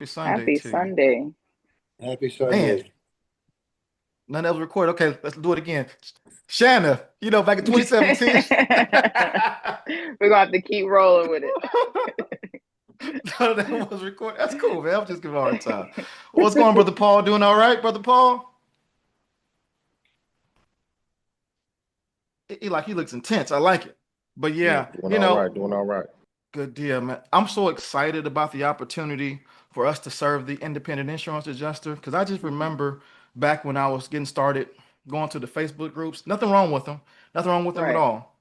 Sunday Happy to you. Sunday. Happy Man, Sunday. none else recorded. Okay, let's do it again. Shanna, back in 2017. We're gonna have to keep rolling with None of that was recorded. That's cool, man. I'm just giving a hard time. What's going on, it. Brother Paul? Doing all right, Brother Paul? He looks intense. I like it. But Yeah, yeah, doing all right, doing all right. good deal, man. I'm so excited about the opportunity for us to serve the independent insurance adjuster because I just remember back when I was getting started going to the Facebook groups. Nothing wrong with them. Nothing wrong with them at Right. all.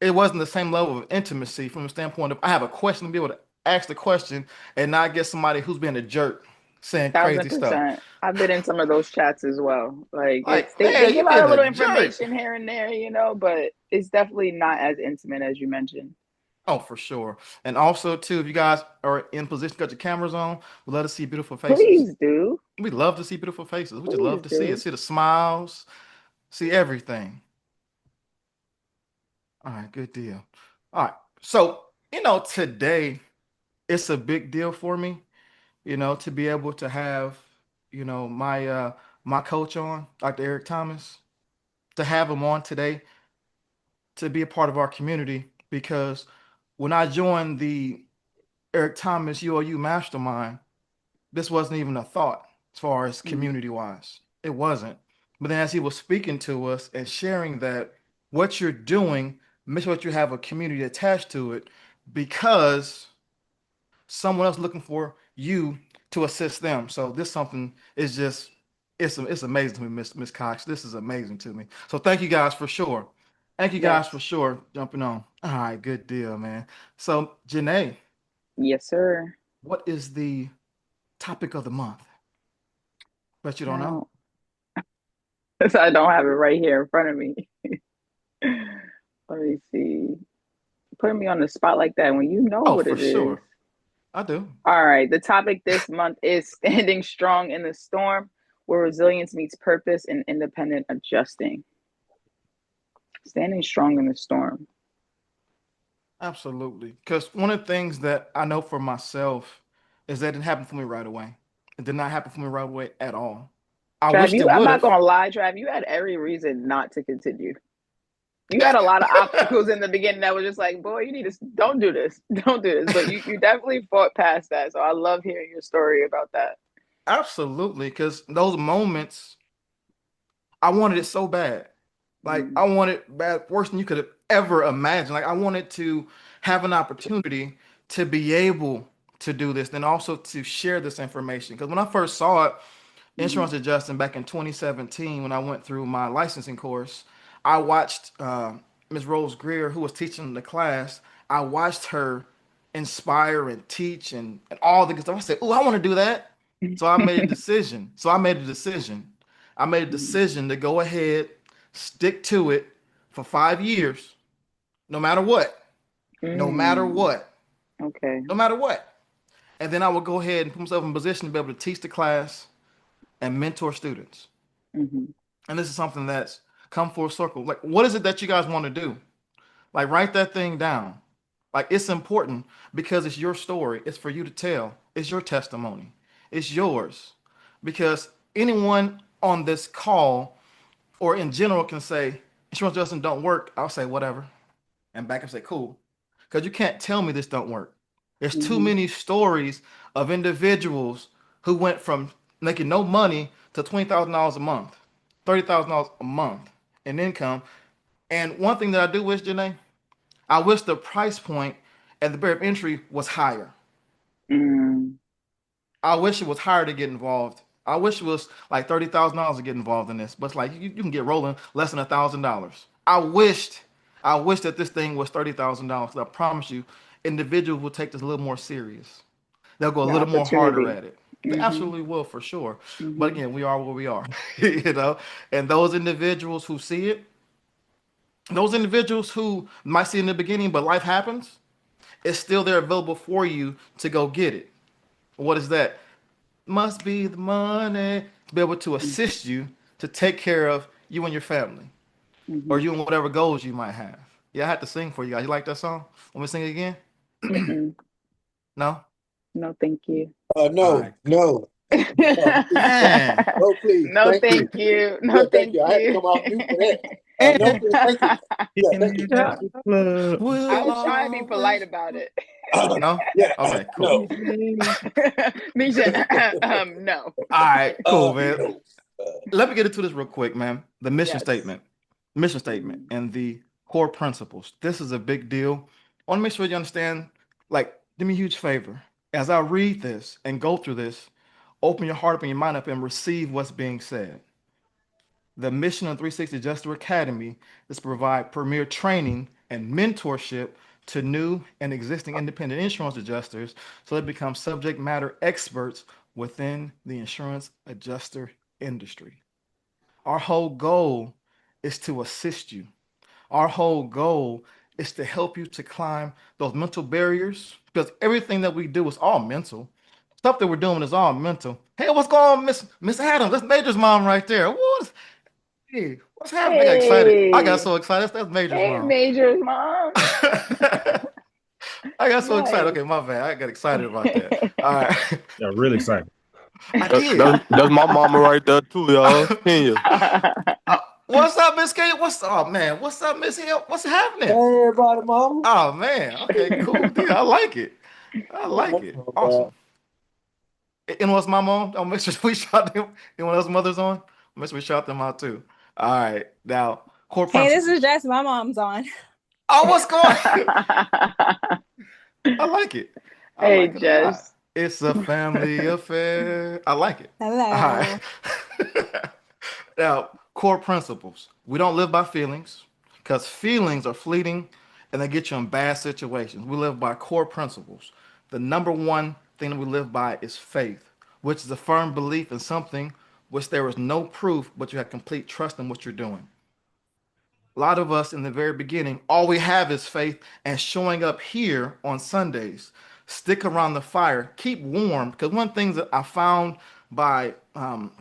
It wasn't the same level of intimacy from the standpoint of I have a question to be able to ask the question and not get somebody who's being a jerk saying Thousand crazy stuff. percent. I've been in some of those chats as well. Like it's Like, they man, you give out being a a little jerk. information here and there, but it's definitely not as intimate as you mentioned. Oh, for sure. And also, too, if you guys are in position to got your cameras on, we love to see beautiful faces. Please do. We love to see beautiful faces. We just love Please to see it. do. See the smiles, see everything. All right, good deal. All right. So, today it's a big deal for me, to be able to have, my coach on, Dr. Eric Thomas, to have him on today to be a part of our community because when I joined the Eric Thomas UOU Mastermind, this wasn't even a thought as far as Mm, community wise. It wasn't. But then as he was speaking to us and sharing that what you're doing, make sure that you have a community attached to it because someone else looking for you to assist them. So this something is just it's amazing to me, Miss Cox. This is amazing to me. So thank you guys for sure. Thank you guys for yes. sure jumping on. All right, good deal, man. So Janae, Yes, sir. what is the topic of the month? Bet you don't know. Now, I don't have it right here in front of me. Let me see. Putting me on the spot like that when you know Oh, what for it is. sure. I do. All right. The topic this month is standing strong in the storm, where resilience meets purpose and independent adjusting. Standing strong in the storm. Absolutely. Because one of the things that I know for myself is that it didn't happen for me right away. It did not happen for me right away at all. I Trav, wished you it I'm would not have. gonna lie, Trav, you had every reason not to continue. You had a lot of obstacles in the beginning that were just like, boy, you need to don't do this. Don't do this. But you definitely fought past that. So I love hearing your story about that. Absolutely. Because those moments, I wanted it so bad. Like, Mm-hmm. I wanted bad, worse than you could have ever imagined. Like, I wanted to have an opportunity to be able to do this, then also to share this information. Because when I first saw it, Mm-hmm. insurance adjusting back in 2017 when I went through my licensing course. I watched Ms. Rose Greer, who was teaching the class. I watched her inspire and teach and all the good stuff. I said, "Oh, I want to do that." So I made a decision. I made a decision to go ahead, stick to it for 5 years, no matter what, no matter Mm, what, okay. no matter what. And then I would go ahead and put myself in a position to be able to teach the class and mentor students. Mm-hmm. And this is something that's come full circle. Like, what is it that you guys want to do? Like, write that thing down. Like, it's important because it's your story. It's for you to tell. It's your testimony. It's yours. Because anyone on this call or in general can say, insurance adjusting don't work. I'll say, whatever. And back and say, cool. Because you can't tell me this don't work. There's too Mm-hmm. many stories of individuals who went from making no money to $20,000 a month, $30,000 a month in income. And one thing that I do wish, Janae, I wish the price point at the barrier of entry was higher. Mm, I wish it was higher to get involved. I wish it was like $30,000 to get involved in this, but it's like you can get rolling less than $1,000. I wish that this thing was $30,000. I promise you, individuals will take this a little more serious. They'll go a the little more harder opportunity. at it. They Mm-hmm. absolutely will for sure. But Mm-hmm. again, we are where we are, you know. And those individuals who see it, those individuals who might see it in the beginning, but life happens, it's still there available for you to go get it. What is that? Must be the money to be able to assist you to take care of you and your family or Mm-hmm. you and whatever goals you might have. Yeah, I had to sing for you guys. You like that song? Want me to sing it again? Mm-mm. No? No, thank you. All No, right. no, no, please, Man. no, please. No, Thank you. thank you. Yeah, No, thank thank you. I had to you. come off mute for that. No, And please, thank you. Yeah, Kicking thank you. it out the club. I we'll was trying to be always. polite about it. No? Yeah, Okay, cool. no, Misha, no. All right, cool, man. no. Let me get into this real quick, man. The mission Yes. statement, Mhm. and the core principles. This is a big deal. I want to make sure you understand. Like, do me a huge favor. As I read this and go through this, open your heart up and your mind up and receive what's being said. The mission of 360 Adjuster Academy is to provide premier training and mentorship to new and existing independent insurance adjusters so they become subject matter experts within the insurance adjuster industry. Our whole goal is to assist you. Our whole goal is to help you to climb those mental barriers because everything that we do is all mental. Stuff that we're doing is all mental. Hey, what's going on, Miss Adams? That's Major's mom right there. What? Hey, what's happening? I got excited. I got Hey. so excited. That's Major's Hey, mom. Major's mom. I got so excited. Nice. Okay, my bad. I got excited about that. All right. Yeah, really excited. I did. That's my mama right there too, y'all. Kenya. What's up, Miss Kate? What's up, man? What's up, Miss Hill? What's happening? Hey, everybody, mama. Oh man. Okay, cool. Yeah, I like it. I like it. Awesome. And what's my mom? I'll make sure we shout them. Anyone else mothers on? Make sure we shout them out too. All right. Now, core Hey, this principles. is Jess. My mom's on. Oh, what's going I like it. I Hey, like it a lot. Jess. It's a family affair. I like it. Hello. All right. Now, core principles. We don't live by feelings because feelings are fleeting and they get you in bad situations. We live by core principles. The number one thing that we live by is faith, which is a firm belief in something which there is no proof, but you have complete trust in what you're doing. A lot of us in the very beginning, all we have is faith and showing up here on Sundays. Stick around the fire, keep warm. Because one thing that I found by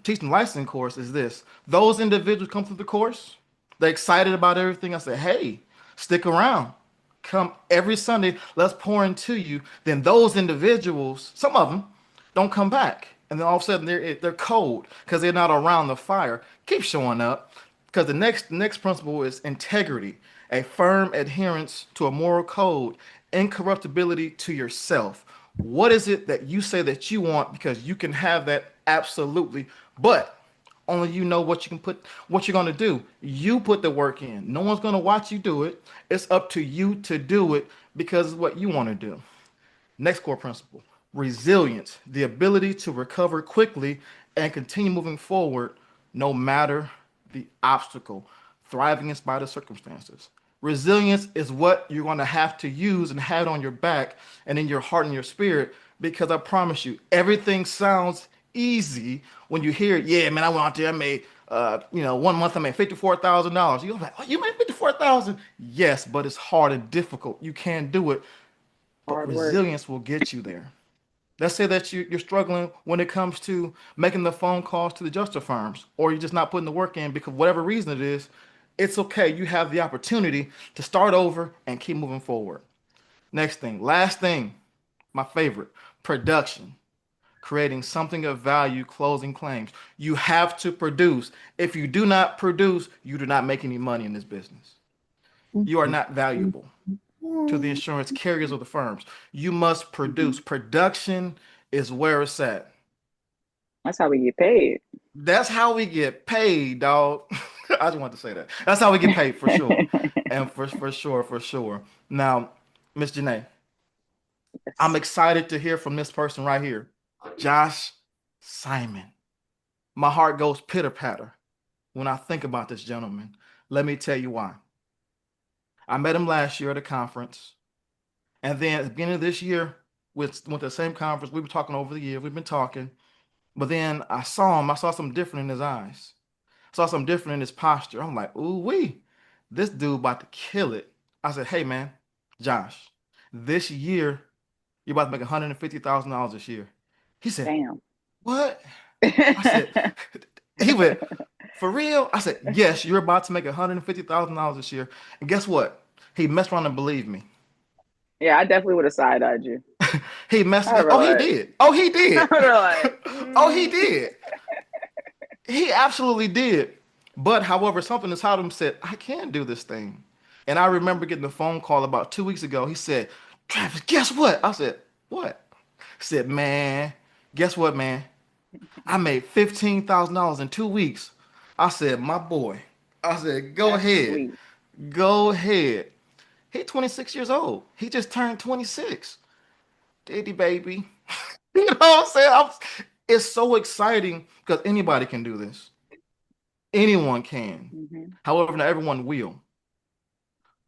teaching the licensing course is this: those individuals come through the course, they're excited about everything. I say, hey, stick around. Come every Sunday, let's pour into you. Then those individuals, some of them, don't come back. And then all of a sudden they're cold because they're not around the fire. Keep showing up because the next principle is integrity, a firm adherence to a moral code, incorruptibility to yourself. What is it that you say that you want? Because you can have that absolutely, but only you know what you can put, what you're gonna do. You put the work in. No one's gonna watch you do it. It's up to you to do it because it's what you want to do. Next core principle: resilience, the ability to recover quickly and continue moving forward no matter the obstacle, thriving in spite of circumstances. Resilience is what you're going to have to use and have it on your back and in your heart and your spirit because I promise you, everything sounds easy when you hear it. Yeah, man, I went out there, I made, 1 month I made $54,000. You're like, oh, you made 54,000? Yes, but it's hard and difficult. You can't do it, but Hard work. resilience will get you there. Let's say that you're struggling when it comes to making the phone calls to the adjuster firms, or you're just not putting the work in because whatever reason it is, it's okay. You have the opportunity to start over and keep moving forward. Next thing, last thing, my favorite, production. Creating something of value, closing claims. You have to produce. If you do not produce, you do not make any money in this business. You are not valuable to the insurance carriers or the firms. You must produce. Production is where it's at. That's how we get paid. That's how we get paid, dog. I just want to say that. That's how we get paid for sure. And for sure. Now, Miss Janae, I'm excited to hear from this person right here, Josh Simon. My heart goes pitter patter when I think about this gentleman. Let me tell you why. I met him last year at a conference. And then at the beginning of this year, we went to the same conference. We were talking over the year. We've been talking. But then I saw him. I saw something different in his eyes. I saw something different in his posture. I'm like, ooh, this dude about to kill it. I said, hey, man, Josh, this year, you're about to make $150,000 this year. He said, Damn. what? I said, he went, for real? I said, yes, you're about to make $150,000 this year. And guess what? He messed around and believed me. Yeah, I definitely would have side-eyed you. He messed I me. Oh, he relax. did. Oh, he did. I relax. Oh, he did. He absolutely did. But however, something inside him said, I can't do this thing. And I remember getting a phone call about 2 weeks ago. He said, Travis, guess what? I said, what? He said, man, guess what, man? I made $15,000 in 2 weeks. I said, my boy. I said, go That's ahead. sweet. Go ahead. He 26 years old. He just turned 26. Diddy baby. You know what I'm saying? It's so exciting because anybody can do this. Anyone can. Hmm. However, not everyone will.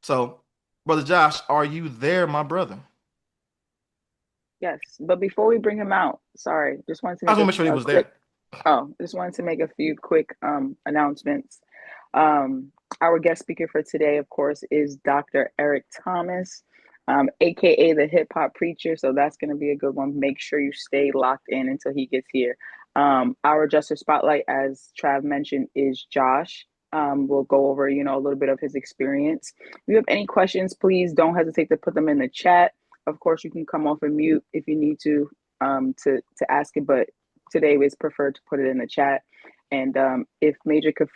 So, Brother Josh, are you there, my brother? Yes, but before we bring him out, sorry, just wanted to I just make want to make sure he a was there. quick. Oh, just wanted to make a few quick announcements. Um, our guest speaker for today, of course, is Dr. Eric Thomas, aka the Hip Hop Preacher. So that's going to be a good one. Make sure you stay locked in until he gets here. Our Justice Spotlight, as Trav mentioned, is Josh. We'll go over, a little bit of his experience. If you have any questions, please don't hesitate to put them in the chat. Of course, you can come off and mute if you need to ask it, but today it's preferred to put it in the chat. And if Major could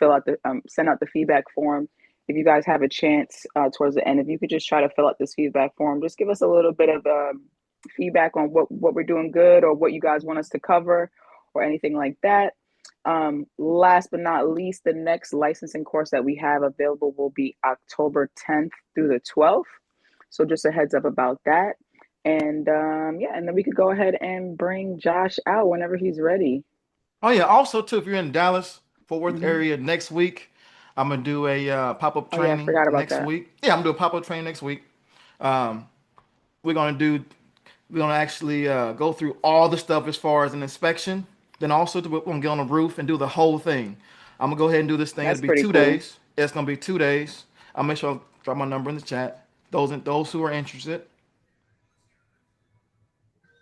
send out the feedback form, if you guys have a chance towards the end, if you could just try to fill out this feedback form, just give us a little bit of feedback on what we're doing good or what you guys want us to cover or anything like that. Last but not least, the next licensing course that we have available will be October 10th through the 12th. So just a heads up about that. And and then we could go ahead and bring Josh out whenever he's ready. Oh yeah. Also, too, if you're in Dallas, Fort Worth Hmm. area next week, I'm gonna do a pop-up Oh yeah, I training forgot about next that. week. Yeah, I'm gonna do a pop-up training next week. Um, we're gonna do. We're gonna actually go through all the stuff as far as an inspection. Then also, we're gonna get on the roof and do the whole thing. I'm gonna go ahead and do this thing. It'll That's be pretty two cool. days. It's gonna be 2 days. I'll make sure I drop my number in the chat. Those who are interested.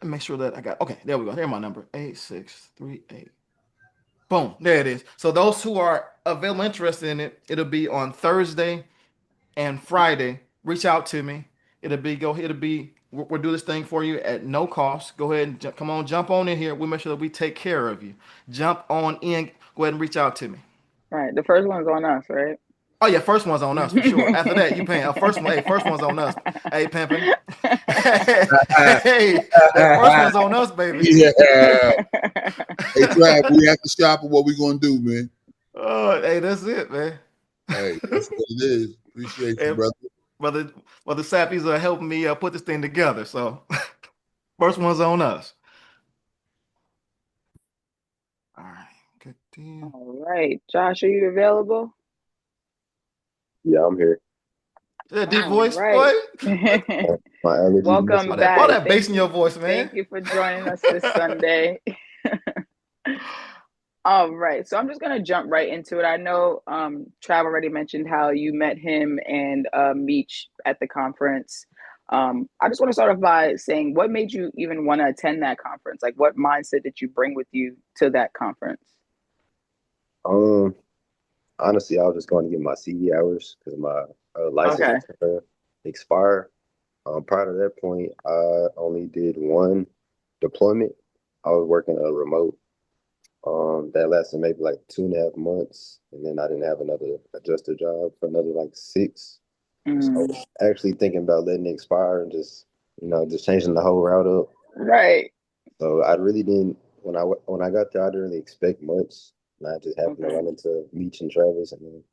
And make sure that I got. Okay, there we go. Here's my number: 8638. Boom, there it is. So those who are available, interested in it, it'll be on Thursday and Friday. Reach out to me. We'll do this thing for you at no cost. Go ahead and come on, jump on in here. We'll make sure that we take care of you. Jump on in. Go ahead and reach out to me. Right. The first one's on us, right? Oh yeah, first one's on us for sure. After that, you paying. First one, hey, first one's on us. Hey, pimping. Hey, that first one's on us, baby. Yeah. Hey, Trav, we have to shop at what we gonna do, man. Oh, hey, that's it, man. Hey, that's what it is. Appreciate you, And brother. brother Sappies are helping me put this thing together. So first one's on us. All right, good deal. All right. Josh, are you available? Yeah, I'm here. Is that deep All voice, right. boy? My allergies. Welcome All back. that bass in your voice, man. Thank you for joining us this Sunday. All right. So I'm just gonna jump right into it. I know Trav already mentioned how you met him and Meech at the conference. I just want to start off by saying what made you even want to attend that conference? Like what mindset did you bring with you to that conference? Honestly, I was just going to get my CD hours because my license Okay. was gonna expire. Prior to that point, I only did one deployment. I was working a remote. That lasted maybe like 2.5 months, and then I didn't have another adjuster job for another like 6. So Mm, actually thinking about letting it expire and just changing the whole route up. right. So I really didn't when I got there, I didn't really expect much. And I just happened to Okay. run into Meech and Travis, and then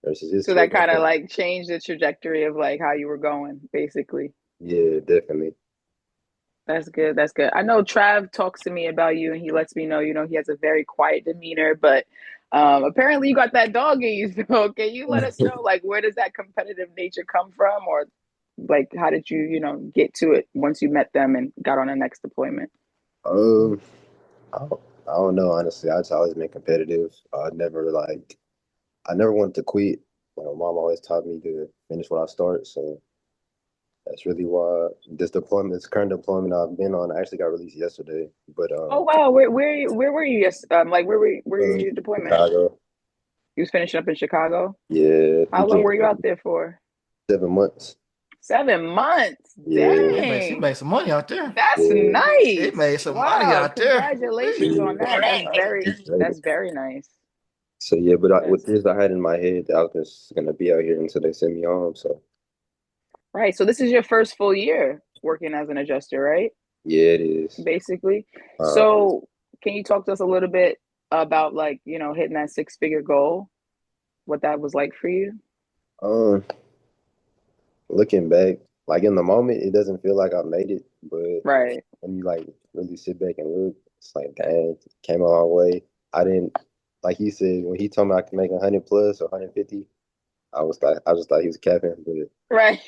versus So history. that kind of like changed the trajectory of like how you were going, basically. Yeah, definitely. That's good. That's good. I know Trav talks to me about you and he lets me know, he has a very quiet demeanor, but apparently you got that dog in you. So can you let us know, like, where does that competitive nature come from? Or like, how did you, get to it once you met them and got on the next deployment? Um, I don't know. Honestly, I've always been competitive. I never wanted to quit. My mom always taught me to finish what I start. So that's really why this current deployment I've been on, I actually got released yesterday. But Oh wow, where were you? Yes, like where were you in your deployment? Chicago, You was finishing up in Chicago. yeah, How long were you out there for? 7 months. 7 months. Yeah. He Dang. made some money out there. That's Yeah. nice. He made some money Wow. out there. Congratulations on that. That's very nice. So yeah, but with That's- this, I had in my head that I was just gonna be out here until they send me home. So Right. So this is your first full year working as an adjuster, right? yeah, it is. Basically. Uh, So can you talk to us a little bit about like, hitting that 6-figure goal? What that was like for you? um, looking back, like in the moment, it doesn't feel like I made it, but Right. when you like really sit back and look, it's like, dang, came a long way. I didn't, like he said, when he told me I could make 100 plus or 150, I just thought he was capping, but Right.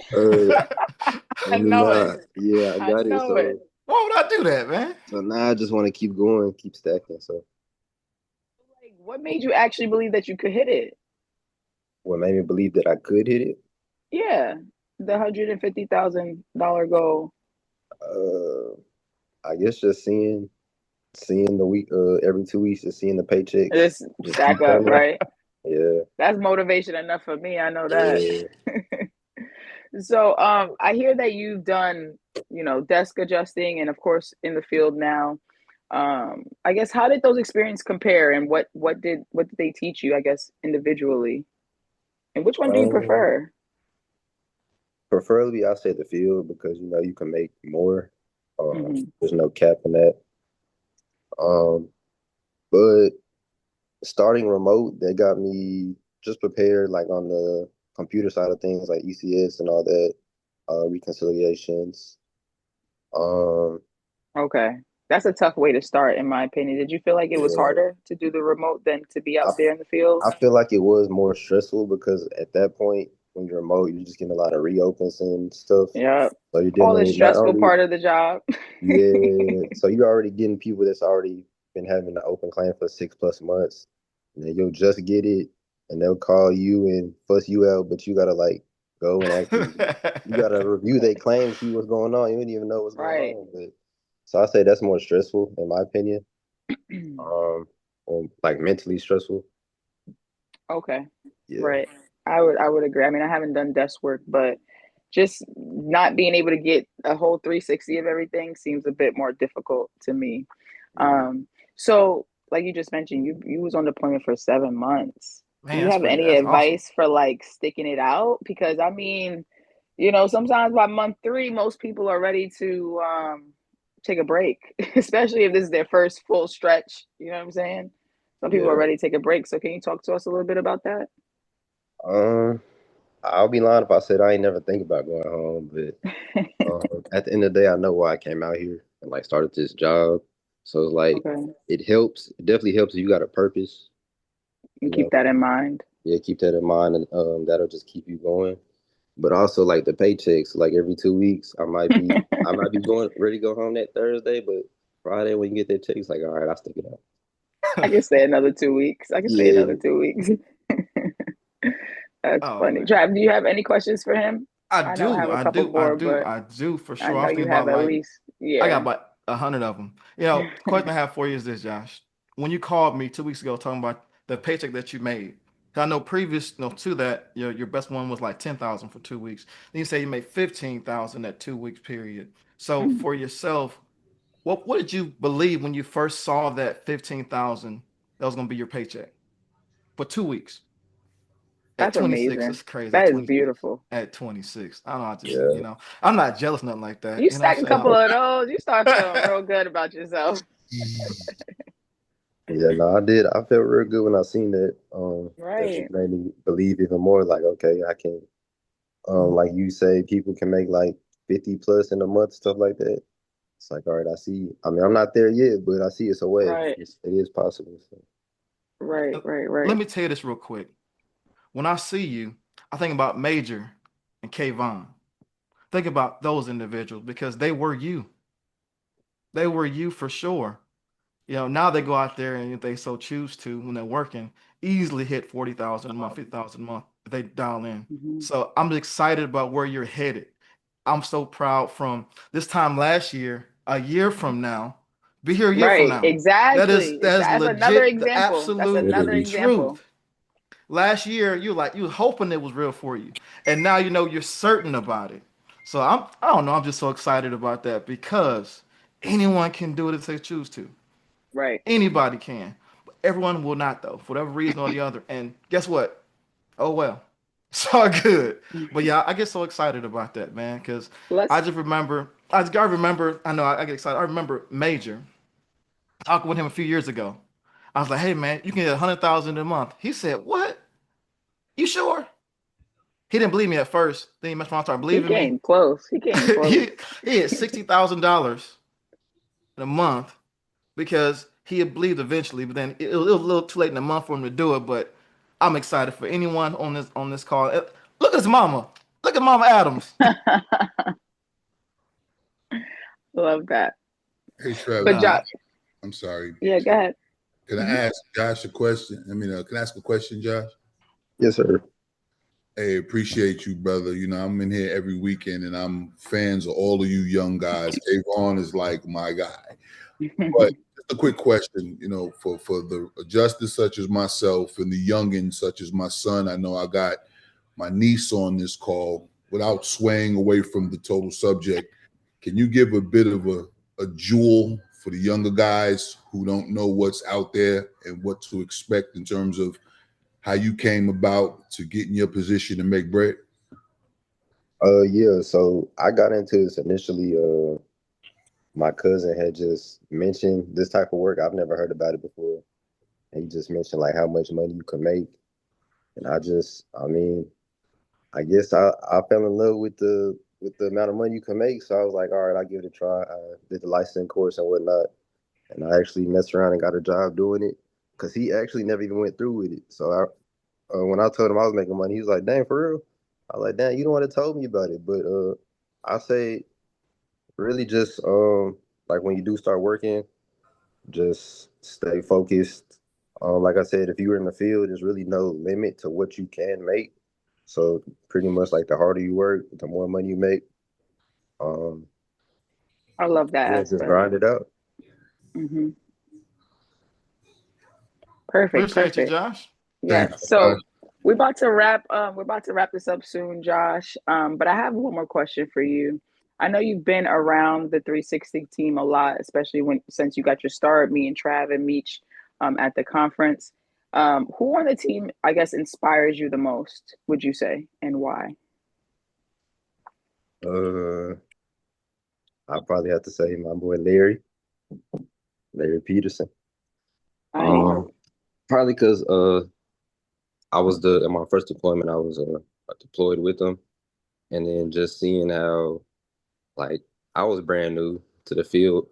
I know nah, it. yeah, I I got it. know it. Why would I do that, man? So now I just want to keep going, keep stacking. So Like, what made you actually believe that you could hit it? what made me believe that I could hit it? Yeah. The $150,000 goal. Uh, I guess just seeing the week every 2 weeks, just seeing the paychecks, Just just stack keep up, coming. right? Yeah, That's motivation enough for me. I know that. yeah. So, I hear that you've done, desk adjusting and of course in the field now. I guess how did those experiences compare and what did they teach you, I guess, individually? And which one do you Um, prefer? preferably I say the field because you can make more. Hmm. There's no cap in that. Um, but starting remote, they got me just prepared like on the computer side of things, like ECS and all that, reconciliations. Um, Okay. That's a tough way to start, in my opinion. Did you feel like it was yeah, harder to do the remote than to be I out there in the field? I feel like it was more stressful because at that point when you're remote, you're just getting a lot of reopens and stuff. Yeah. So you're All the dealing with not stressful only part of the job. yeah, so you're already getting people that's already been having the open claim for 6+ months, and then you'll just get it, and they'll call you and fuss you out, but you gotta like go and actually you gotta review their claim, see what's going on. You don't even know what's going Right. on, but so I say that's more stressful in my opinion, or like mentally stressful. Okay. Yeah, Right. I would agree. I mean, I haven't done desk work, but just not being able to get a whole 360 of everything seems a bit more difficult to me. mhm. So like you just mentioned, you was on deployment for 7 months. Do Man, you that's have pretty. any That's awesome. advice for like sticking it out? Because I mean, sometimes by month 3, most people are ready to take a break, especially if this is their first full stretch. You know what I'm saying? Some people are Yeah. ready to take a break. So can you talk to us a little bit about that? Um, I'll be lying if I said I ain't never think about going home, but at the end of the day, I know why I came out here and like started this job. So it's like Okay. it helps. It definitely helps if you got a purpose. And You know, keep that in mind. yeah, keep that in mind, and that'll just keep you going. But also like the paychecks, like every 2 weeks, I might be going ready to go home that Thursday, but Friday when you get that check, it's like all right, I'll stick it out. I can stay another 2 weeks. I can stay another Yeah. 2 weeks. That's Oh funny. man, Trav, do you have any questions for him? I I know I do, have a I couple do, I more, do, but I do for I sure. I know was you thinking have about at like least, I got yeah. about 100 of them. Question I have for you is this, Josh. When you called me 2 weeks ago talking about the paycheck that you made, 'cause I know previous, to that, your best one was like 10,000 for 2 weeks. Then you say you made 15,000 that 2 weeks period. So Mhm. for yourself, what did you believe when you first saw that 15,000 that was going to be your paycheck for 2 weeks? At That's 26, amazing. that's crazy. At That is 26, beautiful. at 26, I don't know. Yeah. I'm not jealous, nothing like that. You You know stack a what I'm couple of those, you start feeling saying? real good about yourself. Yeah, no, I did. I felt real good when I seen that. That Right. just made me believe even more. Like, okay, I can. Like you say, people can make like 50 plus in a month, stuff like that. It's like, all right, I see. I mean, I'm not there yet, but I see it's a way. Right. It is possible. So. Right. Right. Let Right. me tell you this real quick. When I see you, I think about Major and Kayvon. Think about those individuals because they were you. They were you for sure. Now they go out there and if they so choose to, when they're working, easily hit 40,000 a month, 50,000 a month if they dial in. Hmm. So I'm excited about where you're headed. I'm so proud from this time last year, a year from now, be here a year from Right. now. Exactly. That is That's another legit, the example. That's It absolute another is. example. truth. Last year, you were hoping it was real for you, and now you know you're certain about it. So I don't know. I'm just so excited about that because anyone can do it if they choose to. Right. Anybody can. But everyone will not though, for whatever reason or the other. And guess what? Oh well. It's all good. But yeah, I get so excited about that, man, because Let's. I remember, I know I get excited. I remember Major talking with him a few years ago. I was like, hey man, you can get 100,000 a month. He said, what? You sure? He didn't believe me at first. Then he messed around and started He believing me. came close. He came close. He had $60,000 in a month because he had believed eventually, but then it was a little too late in the month for him to do it. But I'm excited for anyone on this call. Look at his mama. Look at Mama Adams. Love that. Hey, Trevor. But Josh, I'm sorry. yeah, go ahead. Can I ask Josh a question? Can I ask a question, Josh? Yes, sir. Hey, appreciate you, brother. I'm in here every weekend, and I'm fans of all of you young guys. Avon is like my guy. But just a quick question, for the adjusters such as myself and the youngins such as my son. I know I got my niece on this call. Without swaying away from the total subject, can you give a bit of a jewel for the younger guys who don't know what's out there and what to expect in terms of how you came about to get in your position to make bread? Yeah, so I got into this initially. My cousin had just mentioned this type of work. I've never heard about it before. And he just mentioned like how much money you can make. And I guess I fell in love with the amount of money you can make. So I was like, all right, I'll give it a try. I did the licensing course and whatnot. And I actually messed around and got a job doing it because he actually never even went through with it. So when I told him I was making money, he was like, dang, for real? I was like, dang, you don't want to tell me about it. But I say really just like when you do start working, just stay focused. Like I said, if you were in the field, there's really no limit to what you can make. So pretty much like the harder you work, the more money you make. Um, I love that yeah, just aspect. grind it out. Mm-hmm. Perfect. Appreciate you, Perfect. Josh. Yes. Thanks, So Josh. we're about to wrap this up soon, Josh. But I have one more question for you. I know you've been around the 360 team a lot, especially since you got your start, me and Trav and Meech at the conference. Who on the team, I guess, inspires you the most, would you say, and why? I probably have to say my boy Larry Peterson. Nice. Probably because I was in my first deployment, I was deployed with him, and then just seeing how like I was brand new to the field,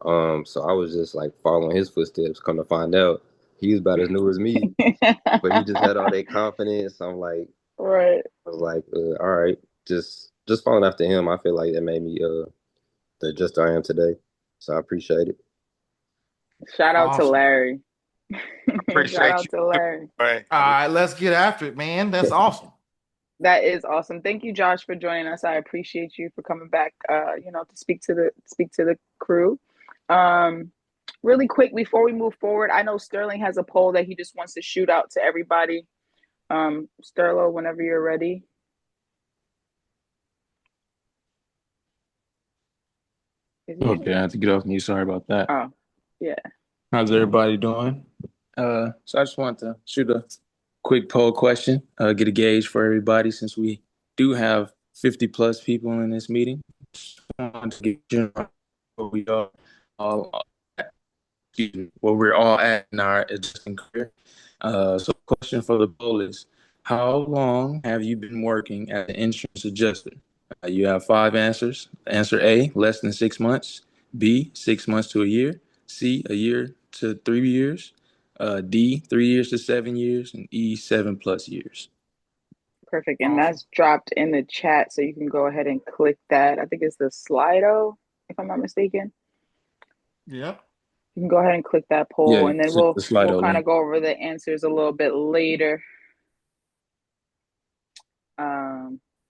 so I was just like following his footsteps. Come to find out, he was about as new as me, but he just had all that confidence. Right. I was like, all right, just following after him. I feel like that made me the just I am today. So I appreciate it. Shout out to Awesome. Larry. Shout Appreciate out you. to Larry. Right. All right, let's get after it, man. That's awesome. That is awesome. Thank you, Josh, for joining us. I appreciate you for coming back. To speak to the crew. Really quick before we move forward, I know Sterling has a poll that he just wants to shoot out to everybody. Sterlo, whenever you're ready. Okay, I have to get off mute. Sorry about that. Oh, yeah. How's everybody doing? So I just want to shoot a quick poll question, get a gauge for everybody since we do have 50 plus people in this meeting. Just want to get general where we are where we're all at in our adjusting career. So the question for the poll is, how long have you been working as an insurance adjuster? You have 5 answers. Answer A, less than 6 months. B, 6 months to a year. C, a year to 3 years. D, 3 years to 7 years. And E, 7+ years. Perfect. And Awesome. that's dropped in the chat. So you can go ahead and click that. I think it's the Slido, if I'm not mistaken. Yep. You can go ahead and click that poll, Yeah, and then click we'll the Slido kind of link. go over the answers a little bit later.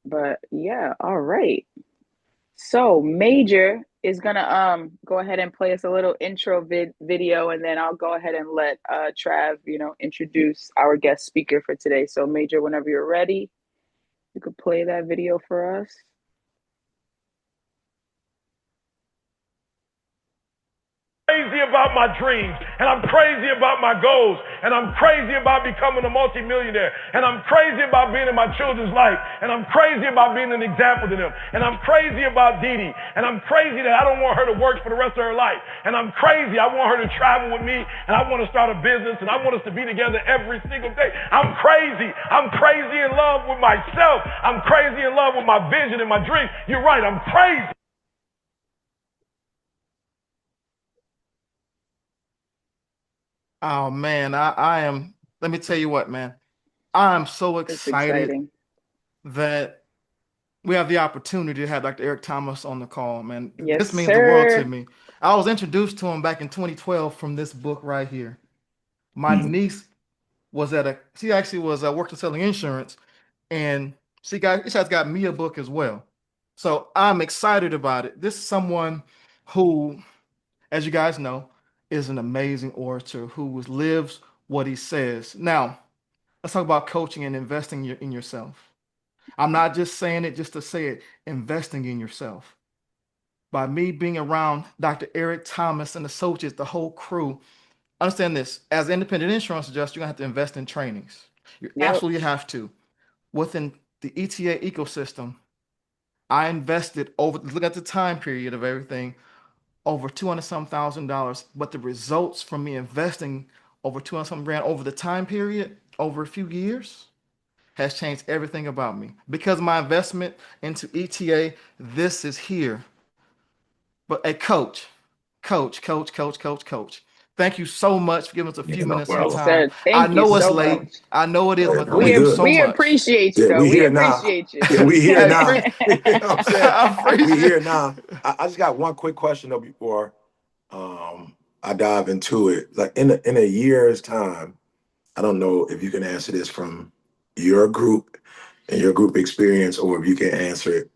But yeah, all right. So Major is gonna go ahead and play us a little intro video, and then I'll go ahead and let Trav, introduce our guest speaker for today. So Major, whenever you're ready, you could play that video for us. crazy about my dreams, and I'm crazy about my goals, and I'm crazy about becoming a multimillionaire, and I'm crazy about being in my children's life, and I'm crazy about being an example to them, and I'm crazy about Dee Dee, and I'm crazy that I don't want her to work for the rest of her life, and I'm crazy I want her to travel with me, and I want to start a business, and I want us to be together every single day. I'm crazy in love with myself. I'm crazy in love with my vision and my dreams. You're right, I'm crazy. Oh man, I am. Let me tell you what, man. I am so It's excited exciting. that we have the opportunity to have Dr. Eric Thomas on the call, man. Yes, This means the world to sir. me. I was introduced to him back in 2012 from this book right here. My niece was she actually was working selling insurance, and she has got me a book as well. So I'm excited about it. This is someone who, as you guys know, is an amazing orator who lives what he says. Now, let's talk about coaching and investing in yourself. I'm not just saying it just to say it, investing in yourself. By me being around Dr. Eric Thomas and associates, the whole crew, understand this. As an independent insurance adjuster, you're going to have to invest in trainings. You Yep. absolutely have to. Within the ETA ecosystem, I invested look at the time period of everything, over 200 some $1,000, but the results from me investing over 200 some grand over the time period, over a few years, has changed everything about me. Because of my investment into ETA, this is here. But a coach. Thank you so much for giving us a few No minutes of your problem. Yes, time. sir. I Thank you know it's so late. much. I know it is, Yeah, but no, we thank you good. so We much. appreciate you, Yeah, though. we We here now. appreciate you. Yeah, we here I now. appreciate You know what I'm saying? I We appreciate here now. I just got one quick question though before I dive into it. Like in a year's time, I don't know if you can answer this from your group and your group experience, or if you can answer it,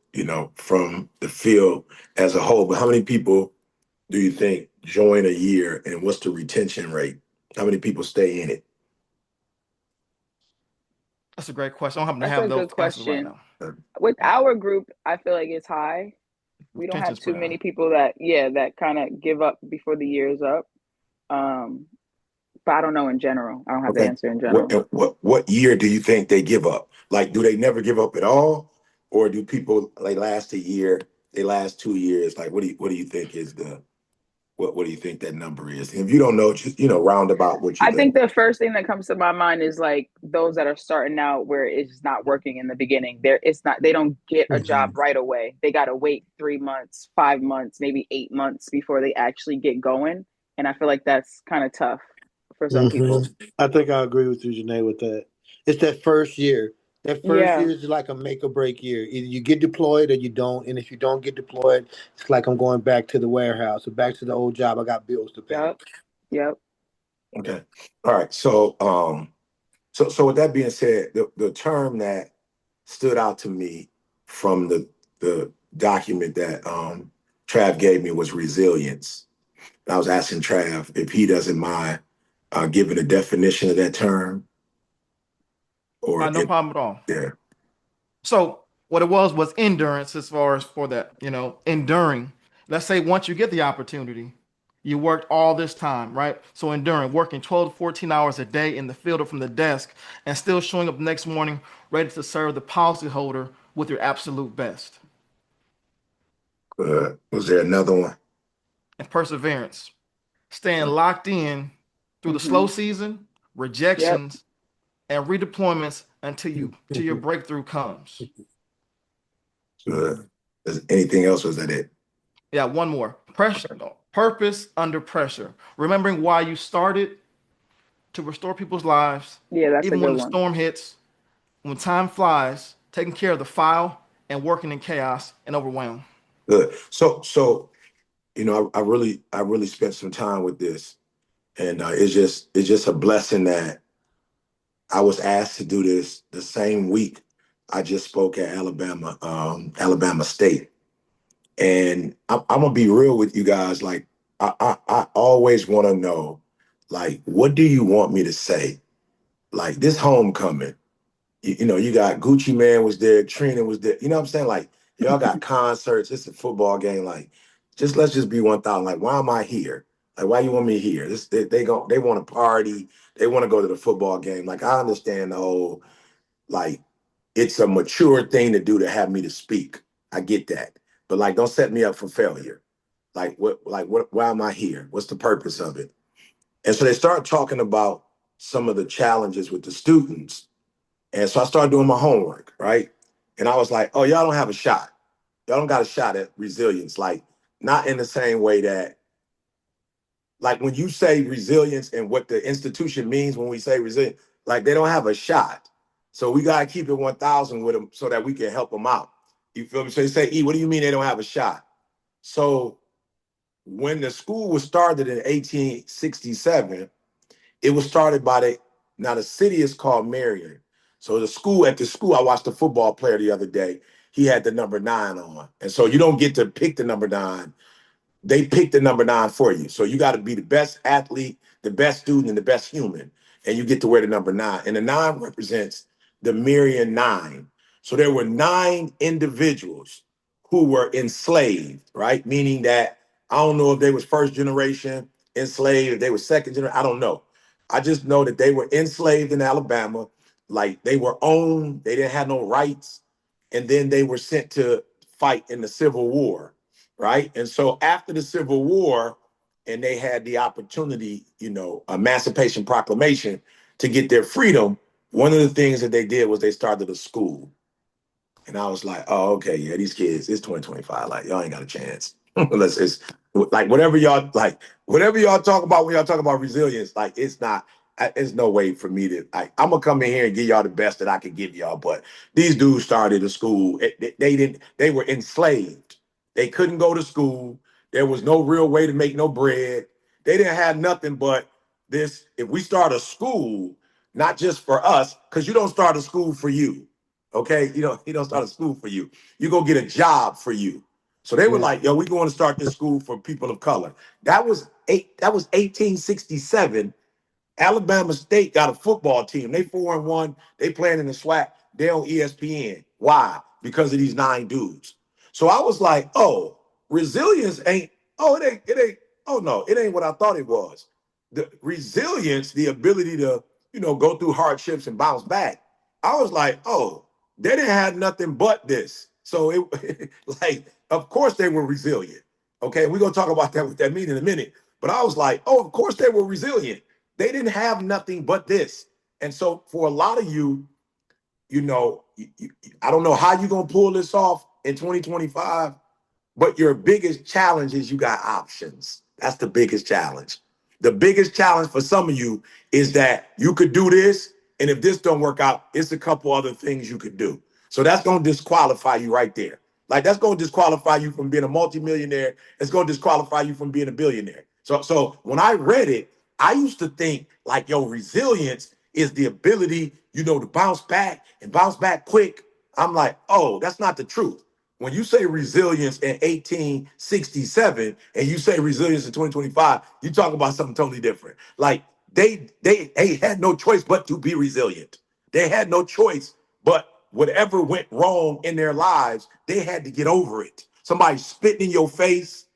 from the field as a whole. But how many people do you think join a year, and what's the retention rate? How many people stay in it? That's a great question. I don't happen to That's have a those good answers right question. now. With our group, I feel like it's high. We don't have Retention's too pretty high. many people that kind of give up before the year is up. Um, but I don't know in general. I don't have the Okay. answer in What general. what year do you think they give up? Like, do they never give up at all, or do people like last a year? They last 2 years. Like, what do you think is the what do you think that number is? If you don't know, just round about what you I think. think the first thing that comes to my mind is like those that are starting out where it's not working in the beginning. They don't get a job right away. They gotta wait 3 months, 5 months, maybe 8 months before they actually get going. And I feel like that's kind of tough for some people. I think I agree with you, Janae, with that. It's that first year. That first Yeah. year is like a make or break year. Either you get deployed or you don't. And if you don't get deployed, it's like I'm going back to the warehouse or back to the old job. I got bills to pay. Yep. Yep. Okay. All right. So with that being said, the term that stood out to me from the document that Trav gave me was resilience. And I was asking Trav if he doesn't mind giving a definition of that term, or No if problem at all. yeah. So what it was endurance as far as for that, enduring. Let's say once you get the opportunity, you worked all this time, right? So enduring, working 12 to 14 hours a day in the field or from the desk and still showing up the next morning ready to serve the policyholder with your absolute best. Was there another one? And perseverance, staying locked in through the slow season, Yep. rejections, and redeployments until your breakthrough comes. Is anything else? Was that it? Yeah, one more. Pressure, no, purpose under pressure. Remembering why you started to restore people's lives, Yeah, that's a even when good the one. storm hits, when time flies, taking care of the file and working in chaos and overwhelm. Good. So I really spent some time with this, and it's just a blessing that I was asked to do this the same week I just spoke at Alabama State. And I'm gonna be real with you guys. Like, I always want to know, like, what do you want me to say? Like, this homecoming, you got Gucci Man was there, Trina was there. You know what I'm saying? Like, y'all got concerts. It's a football game. Like, let's just be 1,000. Like, why am I here? Like, why you want me here? They want to party. They want to go to the football game. Like, I understand the whole, like, it's a mature thing to do to have me to speak. I get that. But like, don't set me up for failure. Why am I here? What's the purpose of it? And so they started talking about some of the challenges with the students. And so I started doing my homework, right? And I was like, oh, y'all don't have a shot. Y'all don't got a shot at resilience. Like, not in the same way that, like, when you say resilience and what the institution means when we say resilience, like, they don't have a shot. So we got to keep it 1,000 with them so that we can help them out. You feel me? So they say, E, what do you mean they don't have a shot? So when the school was started in 1867, it was started by now the city is called Marion. So at the school, I watched a football player the other day. He had the number 9 on. And so you don't get to pick the number 9. They pick the number 9 for you. So you got to be the best athlete, the best student, and the best human. And you get to wear the number 9. And the 9 represents the Marion 9. So there were 9 individuals who were enslaved, right? Meaning that I don't know if they was first generation enslaved, if they were second generation, I don't know. I just know that they were enslaved in Alabama. Like, they were owned, they didn't have no rights. And then they were sent to fight in the Civil War, right? And so after the Civil War, and they had the opportunity, Emancipation Proclamation, to get their freedom, one of the things that they did was they started a school. And I was like, oh, okay, yeah, these kids, it's 2025. Like, y'all ain't got a chance. It's like whatever y'all talk about when y'all talk about resilience, like, it's no way for me to, like, I'm gonna come in here and give y'all the best that I can give y'all. But these dudes started a school. They were enslaved. They couldn't go to school. There was no real way to make no bread. They didn't have nothing but this. If we start a school, not just for us, because you don't start a school for you. Okay, you don't start a school for you. You go get a job for you. So they were like, yo, we're going to start this school for people of color. That was 1867. Alabama State got a football team. They 4-1. They playing in the SWAC. They on ESPN. Why? Because of these 9 dudes. So I was like, oh, resilience ain't, oh no, it ain't what I thought it was. The resilience, the ability to, go through hardships and bounce back. I was like, oh, they didn't have nothing but this. So it like, of course they were resilient. Okay, we're gonna talk about that with that meeting in a minute. But I was like, oh, of course they were resilient. They didn't have nothing but this. And so for a lot of you, I don't know how you're gonna pull this off in 2025, but your biggest challenge is you got options. That's the biggest challenge. The biggest challenge for some of you is that you could do this, and if this don't work out, it's a couple other things you could do. So that's going to disqualify you right there. Like, that's going to disqualify you from being a multimillionaire. It's going to disqualify you from being a billionaire. So when I read it, I used to think like, yo, resilience is the ability, to bounce back and bounce back quick. I'm like, oh, that's not the truth. When you say resilience in 1867 and you say resilience in 2025, you talk about something totally different. Like, they had no choice but to be resilient. They had no choice but whatever went wrong in their lives, they had to get over it. Somebody spitting in your face,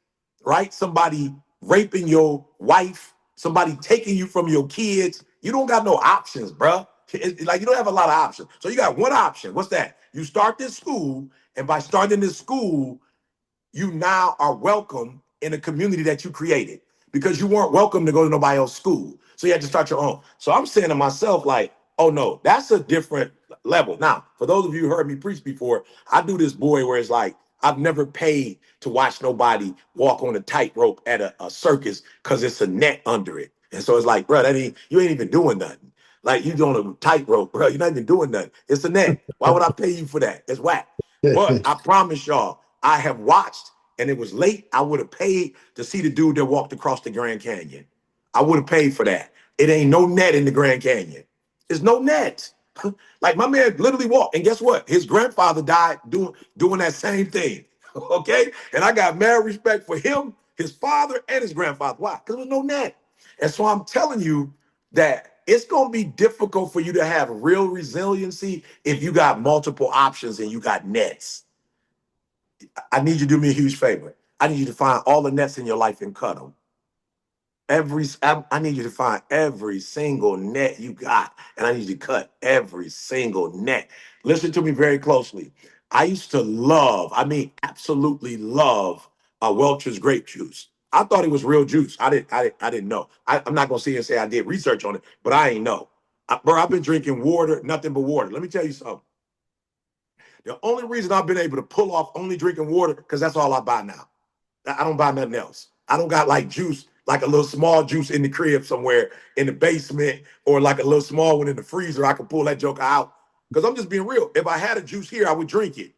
right? Somebody raping your wife, somebody taking you from your kids. You don't got no options, bruh. Like, you don't have a lot of options. So you got one option. What's that? You start this school, and by starting this school, you now are welcome in a community that you created, because you weren't welcome to go to nobody else's school. So you had to start your own. So I'm saying to myself, like, oh no, that's a different level. Now, for those of you who heard me preach before, I do this boy where it's like, I've never paid to watch nobody walk on a tightrope at a circus because it's a net under it. And so it's like, bro, you ain't even doing nothing. Like, you doing a tightrope, bro. You're not even doing nothing. It's a net. Why would I pay you for that? It's whack. But I promise y'all, I have watched, and it was late. I would have paid to see the dude that walked across the Grand Canyon. I would have paid for that. It ain't no net in the Grand Canyon. There's no net. Like, my man literally walked, and guess what? His grandfather died doing that same thing. Okay? And I got mad respect for him, his father, and his grandfather. Why? Because there was no net. And so I'm telling you that it's going to be difficult for you to have real resiliency if you got multiple options and you got nets. I need you to do me a huge favor. I need you to find all the nets in your life and cut them. I need you to find every single net you got, and I need you to cut every single net. Listen to me very closely. I used to love, I mean, absolutely love Welch's grape juice. I thought it was real juice. I didn't know. I'm not gonna sit here and say I did research on it, but I ain't know. Bro, I've been drinking water, nothing but water. Let me tell you something. The only reason I've been able to pull off only drinking water, because that's all I buy now. I don't buy nothing else. I don't got like juice, like a little small juice in the crib somewhere in the basement, or like a little small one in the freezer. I can pull that joker out. Because I'm just being real. If I had a juice here, I would drink it.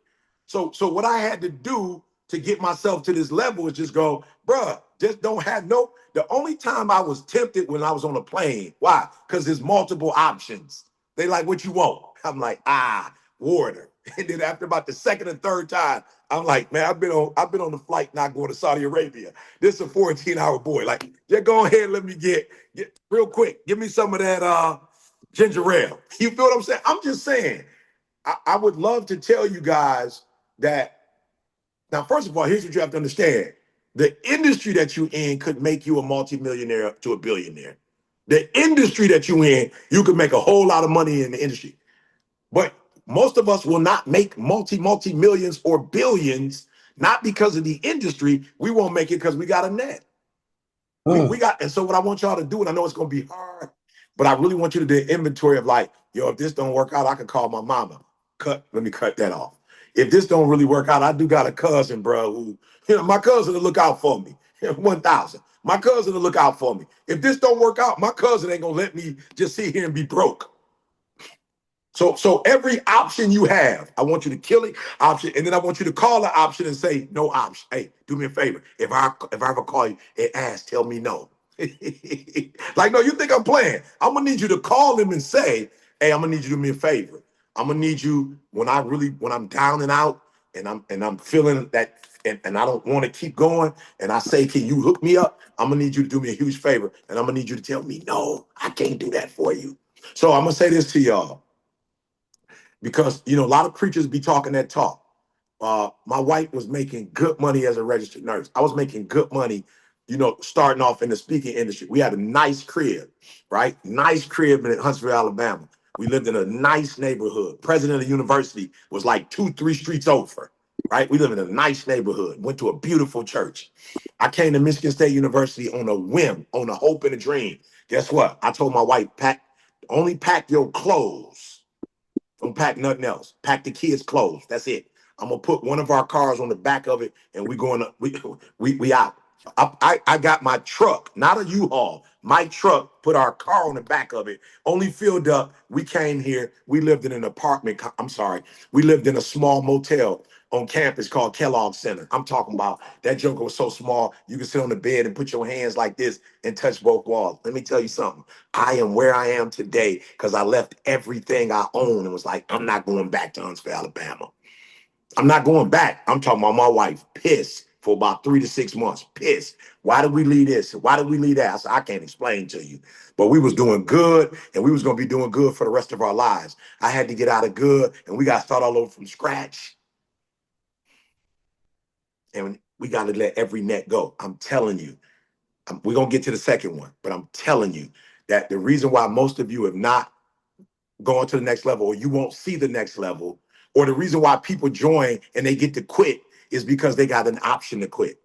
So what I had to do to get myself to this level is just go, bruh, just don't have no. The only time I was tempted when I was on a plane. Why? Because there's multiple options. They like, what you want? I'm like, water. And then after about the second and third time, I'm like, man, I've been on the flight not going to Saudi Arabia. This is a 14-hour boy. Like, yeah, go ahead, let me get real quick. Give me some of that ginger ale. You feel what I'm saying? I'm just saying. I would love to tell you guys that. Now, first of all, here's what you have to understand. The industry that you in could make you a multimillionaire to a billionaire. The industry that you in, you could make a whole lot of money in the industry. But most of us will not make multi millions or billions, not because of the industry. We won't make it because we got a net. We got, and so what I want y'all to do, and I know it's gonna be hard, but I really want you to do an inventory of like, yo, if this don't work out, I can call my mama. Let me cut that off. If this don't really work out, I do got a cousin, bro, who, my cousin will look out for me. 1,000. My cousin will look out for me. If this don't work out, my cousin ain't gonna let me just sit here and be broke. So every option you have, I want you to kill it option, and then I want you to call the option and say no option. Hey, do me a favor. If I ever call you and ask, tell me no. Like, no, you think I'm playing? I'm gonna need you to call him and say, hey, I'm gonna need you to do me a favor. I'm gonna need you when I'm down and out and I'm feeling that and I don't want to keep going and I say, can you hook me up? I'm gonna need you to do me a huge favor and I'm gonna need you to tell me no, I can't do that for you. So I'm gonna say this to y'all. Because, a lot of preachers be talking that talk. My wife was making good money as a registered nurse. I was making good money, starting off in the speaking industry. We had a nice crib, right? Nice crib in Huntsville, Alabama. We lived in a nice neighborhood. President of the university was like 2-3 streets over, right? We lived in a nice neighborhood. Went to a beautiful church. I came to Michigan State University on a whim, on a hope and a dream. Guess what? I told my wife, only pack your clothes. Don't pack nothing else. Pack the kids' clothes. That's it. I'm gonna put one of our cars on the back of it, and we out. I got my truck, not a U-Haul. My truck, put our car on the back of it, only filled up. We came here. We lived in an apartment. I'm sorry. We lived in a small motel on campus called Kellogg Center. I'm talking about that joker was so small, you could sit on the bed and put your hands like this and touch both walls. Let me tell you something. I am where I am today because I left everything I own and was like, I'm not going back to Huntsville, Alabama. I'm not going back. I'm talking about my wife pissed for about 3 to 6 months. Pissed. Why did we leave this? Why did we leave that? I said, I can't explain to you. But we was doing good and we was going to be doing good for the rest of our lives. I had to get out of good and we got to start all over from scratch. And we got to let every net go. I'm telling you. We're going to get to the second one, but I'm telling you that the reason why most of you have not gone to the next level or you won't see the next level, or the reason why people join and they get to quit is because they got an option to quit.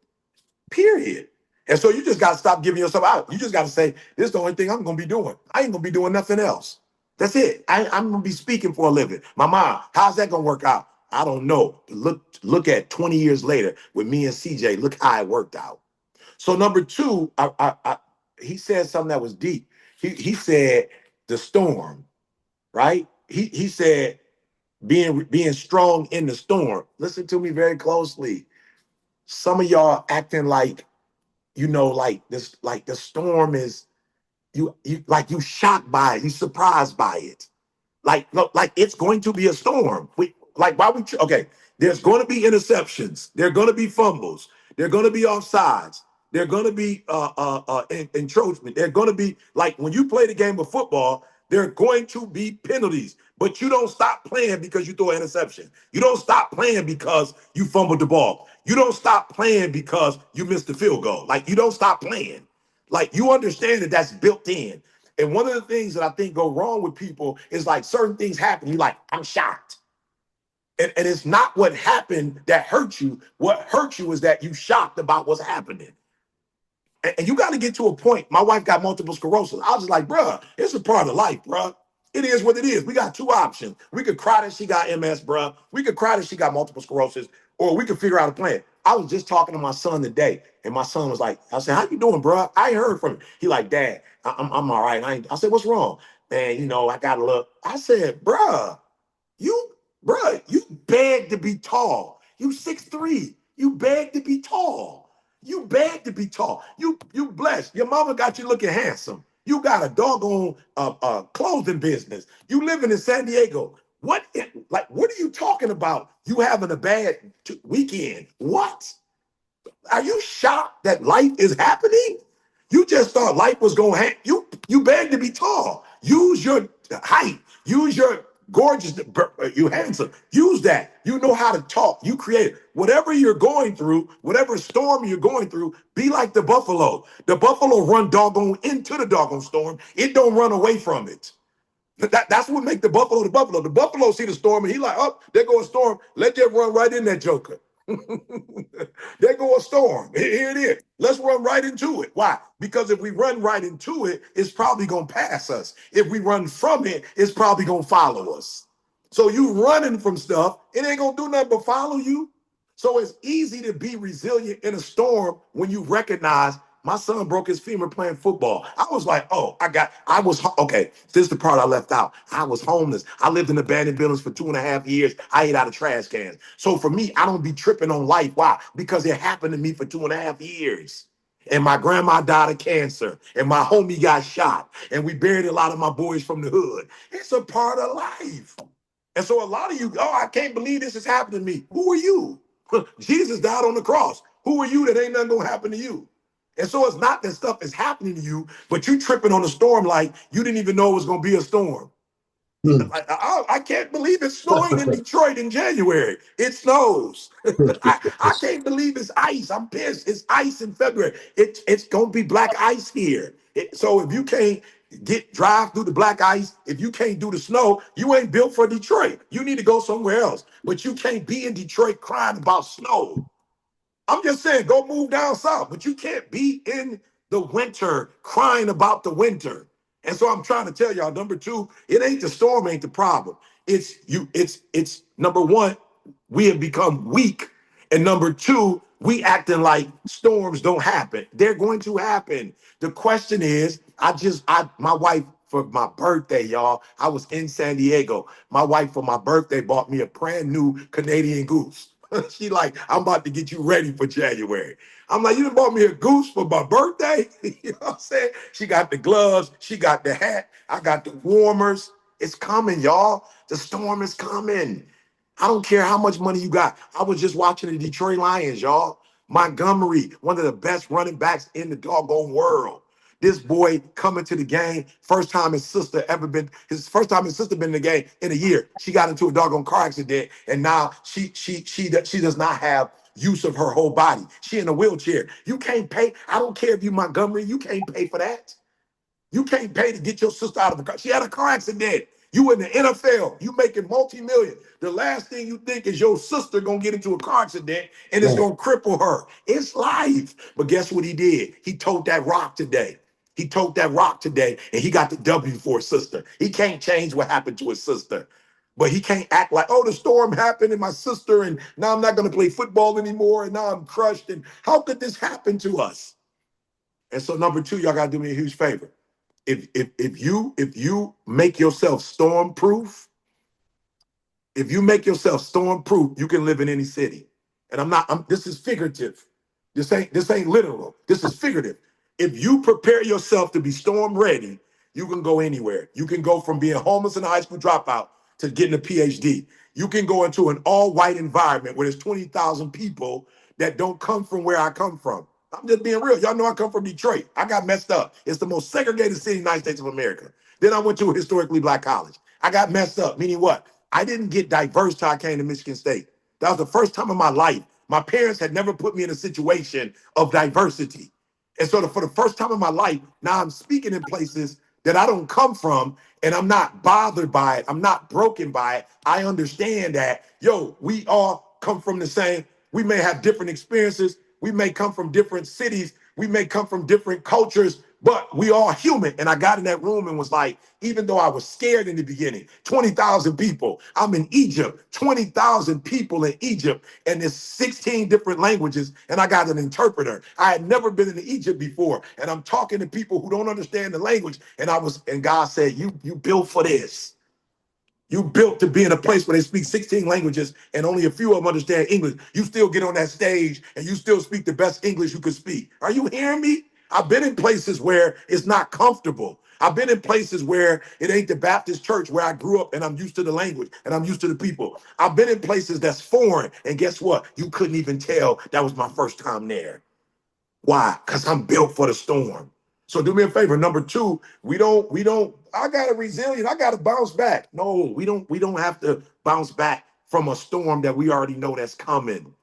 Period. And so you just got to stop giving yourself out. You just got to say, this is the only thing I'm going to be doing. I ain't going to be doing nothing else. That's it. I'm going to be speaking for a living. My mom, how's that going to work out? I don't know. Look at 20 years later with me and CJ. Look how it worked out. So number two, he said something that was deep. He said the storm, right? He said being strong in the storm. Listen to me very closely. Some of y'all acting like, like this, like the storm is you shocked by it, you surprised by it. Like it's going to be a storm. Okay, there's going to be interceptions, there are going to be fumbles, there are going to be offsides, there are going to be encroachment, there are going to be, like when you play the game of football, there are going to be penalties, but you don't stop playing because you throw an interception. You don't stop playing because you fumbled the ball. You don't stop playing because you missed the field goal. Like, you don't stop playing. Like, you understand that that's built in. And one of the things that I think go wrong with people is like certain things happen. You're like, I'm shocked. And it's not what happened that hurt you. What hurt you is that you shocked about what's happening. And you got to get to a point. My wife got multiple sclerosis. I was just like, bruh, it's a part of life, bruh. It is what it is. We got two options. We could cry that she got MS, bruh. We could cry that she got multiple sclerosis, or we could figure out a plan. I was just talking to my son today, and my son was like, I said, how you doing, bruh? I ain't heard from him. He like, Dad, I'm all right. I said, what's wrong? Man, you know, I got a little. I said, you beg to be tall. You 6'3". You beg to be tall. You beg to be tall. You blessed. Your mama got you looking handsome. You got a doggone clothing business. You living in San Diego. What are you talking about? You having a bad weekend? What? Are you shocked that life is happening? You just thought life was going to happen. You beg to be tall. Use your height. Use your gorgeous, you handsome. Use that. You know how to talk. You create whatever you're going through, whatever storm you're going through. Be like the buffalo. The buffalo run doggone into the doggone storm. It don't run away from it. That's what make the buffalo the buffalo. The buffalo see the storm and he like, oh, there go a storm. Let that run right in that joker. There go a storm. Here it is. Let's run right into it. Why? Because if we run right into it, it's probably going to pass us. If we run from it, it's probably going to follow us. So you running from stuff, it ain't going to do nothing but follow you. So it's easy to be resilient in a storm when you recognize my son broke his femur playing football. I was like, okay, this is the part I left out. I was homeless. I lived in abandoned buildings for 2.5 years. I ate out of trash cans. So for me, I don't be tripping on life. Why? Because it happened to me for 2.5 years. And my grandma died of cancer. And my homie got shot. And we buried a lot of my boys from the hood. It's a part of life. And so a lot of you, I can't believe this is happening to me. Who are you? Jesus died on the cross. Who are you that ain't nothing going to happen to you? And so it's not that stuff is happening to you, but you tripping on a storm like you didn't even know it was going to be a storm. I can't believe it's snowing in Detroit in January. It snows. I can't believe it's ice. I'm pissed. It's ice in February. It's going to be black ice here. So if you can't drive through the black ice, if you can't do the snow, you ain't built for Detroit. You need to go somewhere else. But you can't be in Detroit crying about snow. I'm just saying, go move down south, but you can't be in the winter crying about the winter. And so I'm trying to tell y'all, number two, it ain't the storm ain't the problem. It's number one, we have become weak. And number two, we acting like storms don't happen. They're going to happen. The question is, my wife, for my birthday, y'all, I was in San Diego. My wife, for my birthday, bought me a brand new Canadian goose. She like, I'm about to get you ready for January. I'm like, you done bought me a goose for my birthday? You know what I'm saying? She got the gloves. She got the hat. I got the warmers. It's coming, y'all. The storm is coming. I don't care how much money you got. I was just watching the Detroit Lions, y'all. Montgomery, one of the best running backs in the doggone world. This boy coming to the game, first time his sister been in the game in a year. She got into a doggone car accident, and now she does not have use of her whole body. She in a wheelchair. You can't pay. I don't care if you Montgomery, you can't pay for that. You can't pay to get your sister out of the car. She had a car accident. You in the NFL, you making multi-million. The last thing you think is your sister gonna get into a car accident and it's gonna cripple her. It's life. But guess what he did? He told that rock today. He told that rock today, and he got the W for his sister. He can't change what happened to his sister. But he can't act like, oh, the storm happened and my sister, and now I'm not gonna play football anymore, and now I'm crushed. And how could this happen to us? And so number two, y'all gotta do me a huge favor. If you make yourself storm proof, you can live in any city. And this is figurative. This ain't literal. This is figurative. If you prepare yourself to be storm ready, you can go anywhere. You can go from being homeless and a high school dropout to getting a PhD. You can go into an all-white environment where there's 20,000 people that don't come from where I come from. I'm just being real. Y'all know I come from Detroit. I got messed up. It's the most segregated city in the United States of America. Then I went to a historically black college. I got messed up, meaning what? I didn't get diverse till I came to Michigan State. That was the first time in my life. My parents had never put me in a situation of diversity. And so for the first time in my life, now I'm speaking in places that I don't come from, and I'm not bothered by it. I'm not broken by it. I understand that, yo, we all come from the same. We may have different experiences. We may come from different cities. We may come from different cultures, but we all human. And I got in that room and was like, even though I was scared in the beginning, 20,000 people. I'm in Egypt, 20,000 people in Egypt, and there's 16 different languages, and I got an interpreter. I had never been in Egypt before, and I'm talking to people who don't understand the language. And God said, you built for this. You built to be in a place where they speak 16 languages and only a few of them understand English. You still get on that stage and you still speak the best English you could speak. Are you hearing me? I've been in places where it's not comfortable. I've been in places where it ain't the Baptist church where I grew up and I'm used to the language and I'm used to the people. I've been in places that's foreign, and guess what? You couldn't even tell that was my first time there. Why? Because I'm built for the storm. So do me a favor. Number two, we don't, I got a resilient, I got to bounce back. No, we don't have to bounce back from a storm that we already know that's coming.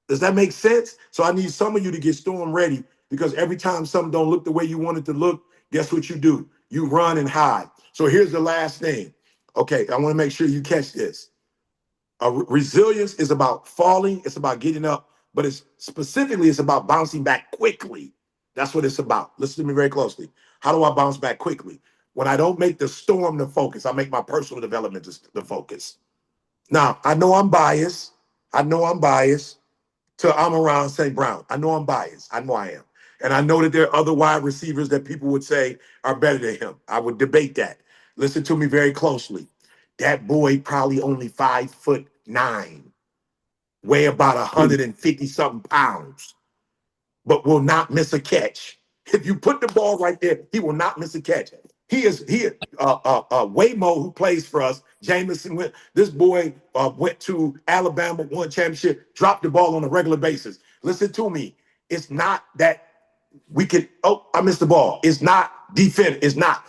Does that make sense? So I need some of you to get storm ready, because every time something don't look the way you want it to look, guess what you do? You run and hide. So here's the last thing. Okay, I want to make sure you catch this. Resilience is about falling, it's about getting up, but it's about bouncing back quickly. That's what it's about. Listen to me very closely. How do I bounce back quickly? When I don't make the storm the focus, I make my personal development the focus. Now, I know I'm biased. I know I'm biased to Amon-Ra St. Brown. I know I'm biased. I know I am. And I know that there are other wide receivers that people would say are better than him. I would debate that. Listen to me very closely. That boy probably only 5'9", weigh about 150 something pounds, but will not miss a catch. If you put the ball right there, he will not miss a catch. Waymo, who plays for us, Jameson, this boy went to Alabama, won championship, dropped the ball on a regular basis. Listen to me. It's not that we can, I missed the ball. It's not defense. It's not.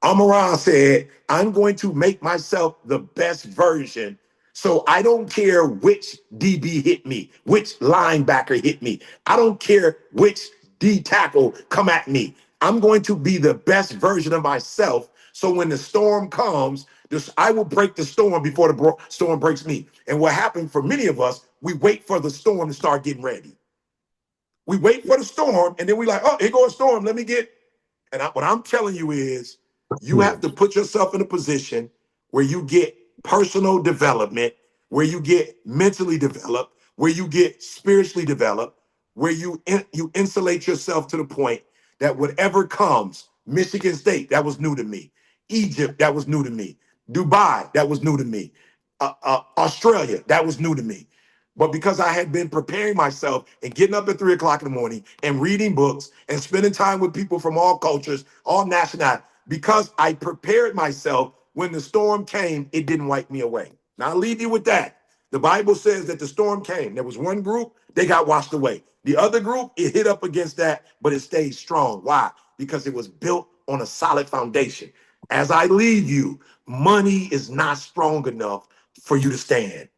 Amon-Ra said, I'm going to make myself the best version. So I don't care which DB hit me, which linebacker hit me. I don't care which D tackle come at me. I'm going to be the best version of myself. So when the storm comes, I will break the storm before the storm breaks me. And what happened for many of us, we wait for the storm to start getting ready. We wait for the storm, and then we like, oh, here goes a storm. Let me get. And what I'm telling you is, you have to put yourself in a position where you get personal development, where you get mentally developed, where you get spiritually developed, where you insulate yourself to the point that whatever comes, Michigan State, that was new to me. Egypt, that was new to me. Dubai, that was new to me. Australia, that was new to me. But because I had been preparing myself and getting up at 3 o'clock in the morning and reading books and spending time with people from all cultures, all nationalities, because I prepared myself, when the storm came, it didn't wipe me away. Now I'll leave you with that. The Bible says that the storm came. There was one group, they got washed away. The other group, it hit up against that, but it stayed strong. Why? Because it was built on a solid foundation. As I leave you, money is not strong enough for you to stand.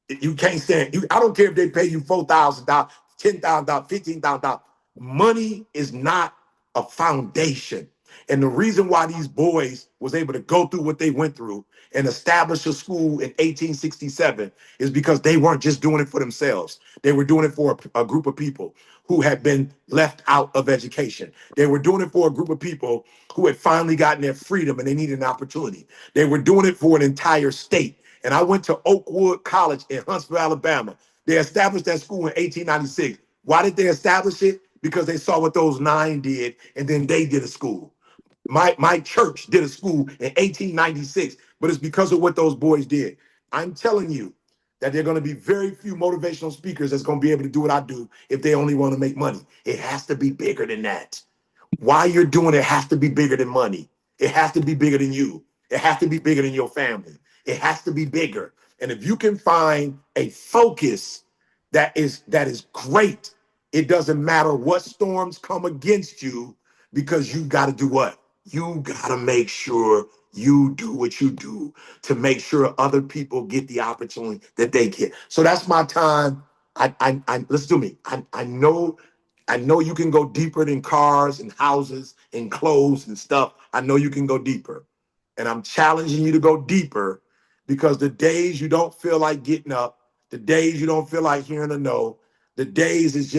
You can't stand. I don't care if they pay you $4,000, $10,000, $15,000. Money is not a foundation. And the reason why these boys was able to go through what they went through and establish a school in 1867 is because they weren't just doing it for themselves. They were doing it for a group of people who had been left out of education. They were doing it for a group of people who had finally gotten their freedom and they needed an opportunity. They were doing it for an entire state. And I went to Oakwood College in Huntsville, Alabama. They established that school in 1896. Why did they establish it? Because they saw what those 9 did, and then they did a school. My church did a school in 1896, but it's because of what those boys did. I'm telling you that there are going to be very few motivational speakers that's going to be able to do what I do if they only want to make money. It has to be bigger than that. Why you're doing it has to be bigger than money. It has to be bigger than you. It has to be bigger than your family. It has to be bigger. And if you can find a focus that is great, it doesn't matter what storms come against you, because you got to do what? You got to make sure you do what you do to make sure other people get the opportunity that they get. So that's my time. Listen to me. I know I know you can go deeper than cars and houses and clothes and stuff. I know you can go deeper. And I'm challenging you to go deeper because the days you don't feel like getting up, the days you don't feel like hearing a no, the days is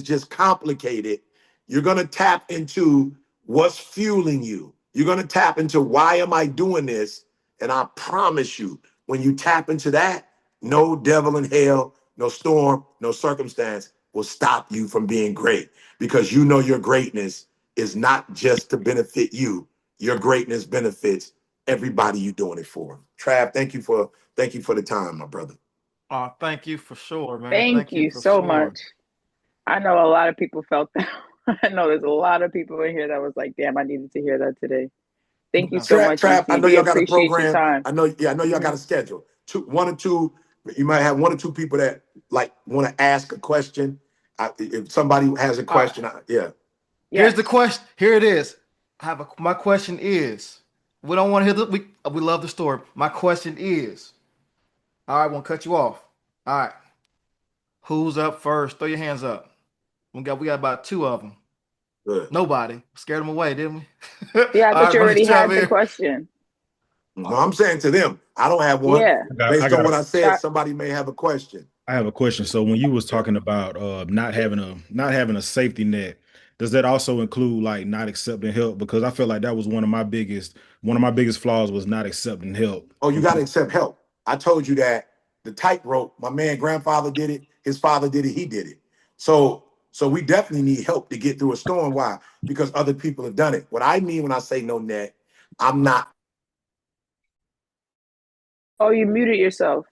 just complicated. You're gonna tap into what's fueling you. You're gonna tap into why am I doing this? And I promise you, when you tap into that, no devil in hell, no storm, no circumstance will stop you from being great because you know your greatness is not just to benefit you. Your greatness benefits everybody you're doing it for. Trav, thank you for the time, my brother. Thank you for sure, man. Thank Thank you you for so sure. much. I know a lot of people felt that. I know there's a lot of people in here that was like, damn, I needed to hear that today. Thank you so much, Trav, I ET. know We y'all got a appreciate your program. time. I know y'all got a schedule. One or two, you might have one or two people that like want to ask a question. If somebody has a question, yeah. Here's the question. Here it is. My question is, we don't want to hear we love the story. My question is, all right, I won't cut you off. All right. Who's up first? Throw your hands up. We got about two of them. Good. Nobody. Scared them away, didn't we? Yeah, I thought you already had the here. question. No, I'm saying to them, I don't have one. Yeah. Based on what I said, somebody may have a question. I have a question. So when you was talking about not having a safety net, does that also include like not accepting help? Because I feel like that was one of my biggest flaws was not accepting help. Oh, you got to accept help. I told you that the tightrope, my man grandfather did it, his father did it, he did it. So we definitely need help to get through a storm. Why? Because other people have done it. What I mean when I say no net, I'm not. Oh, you muted yourself.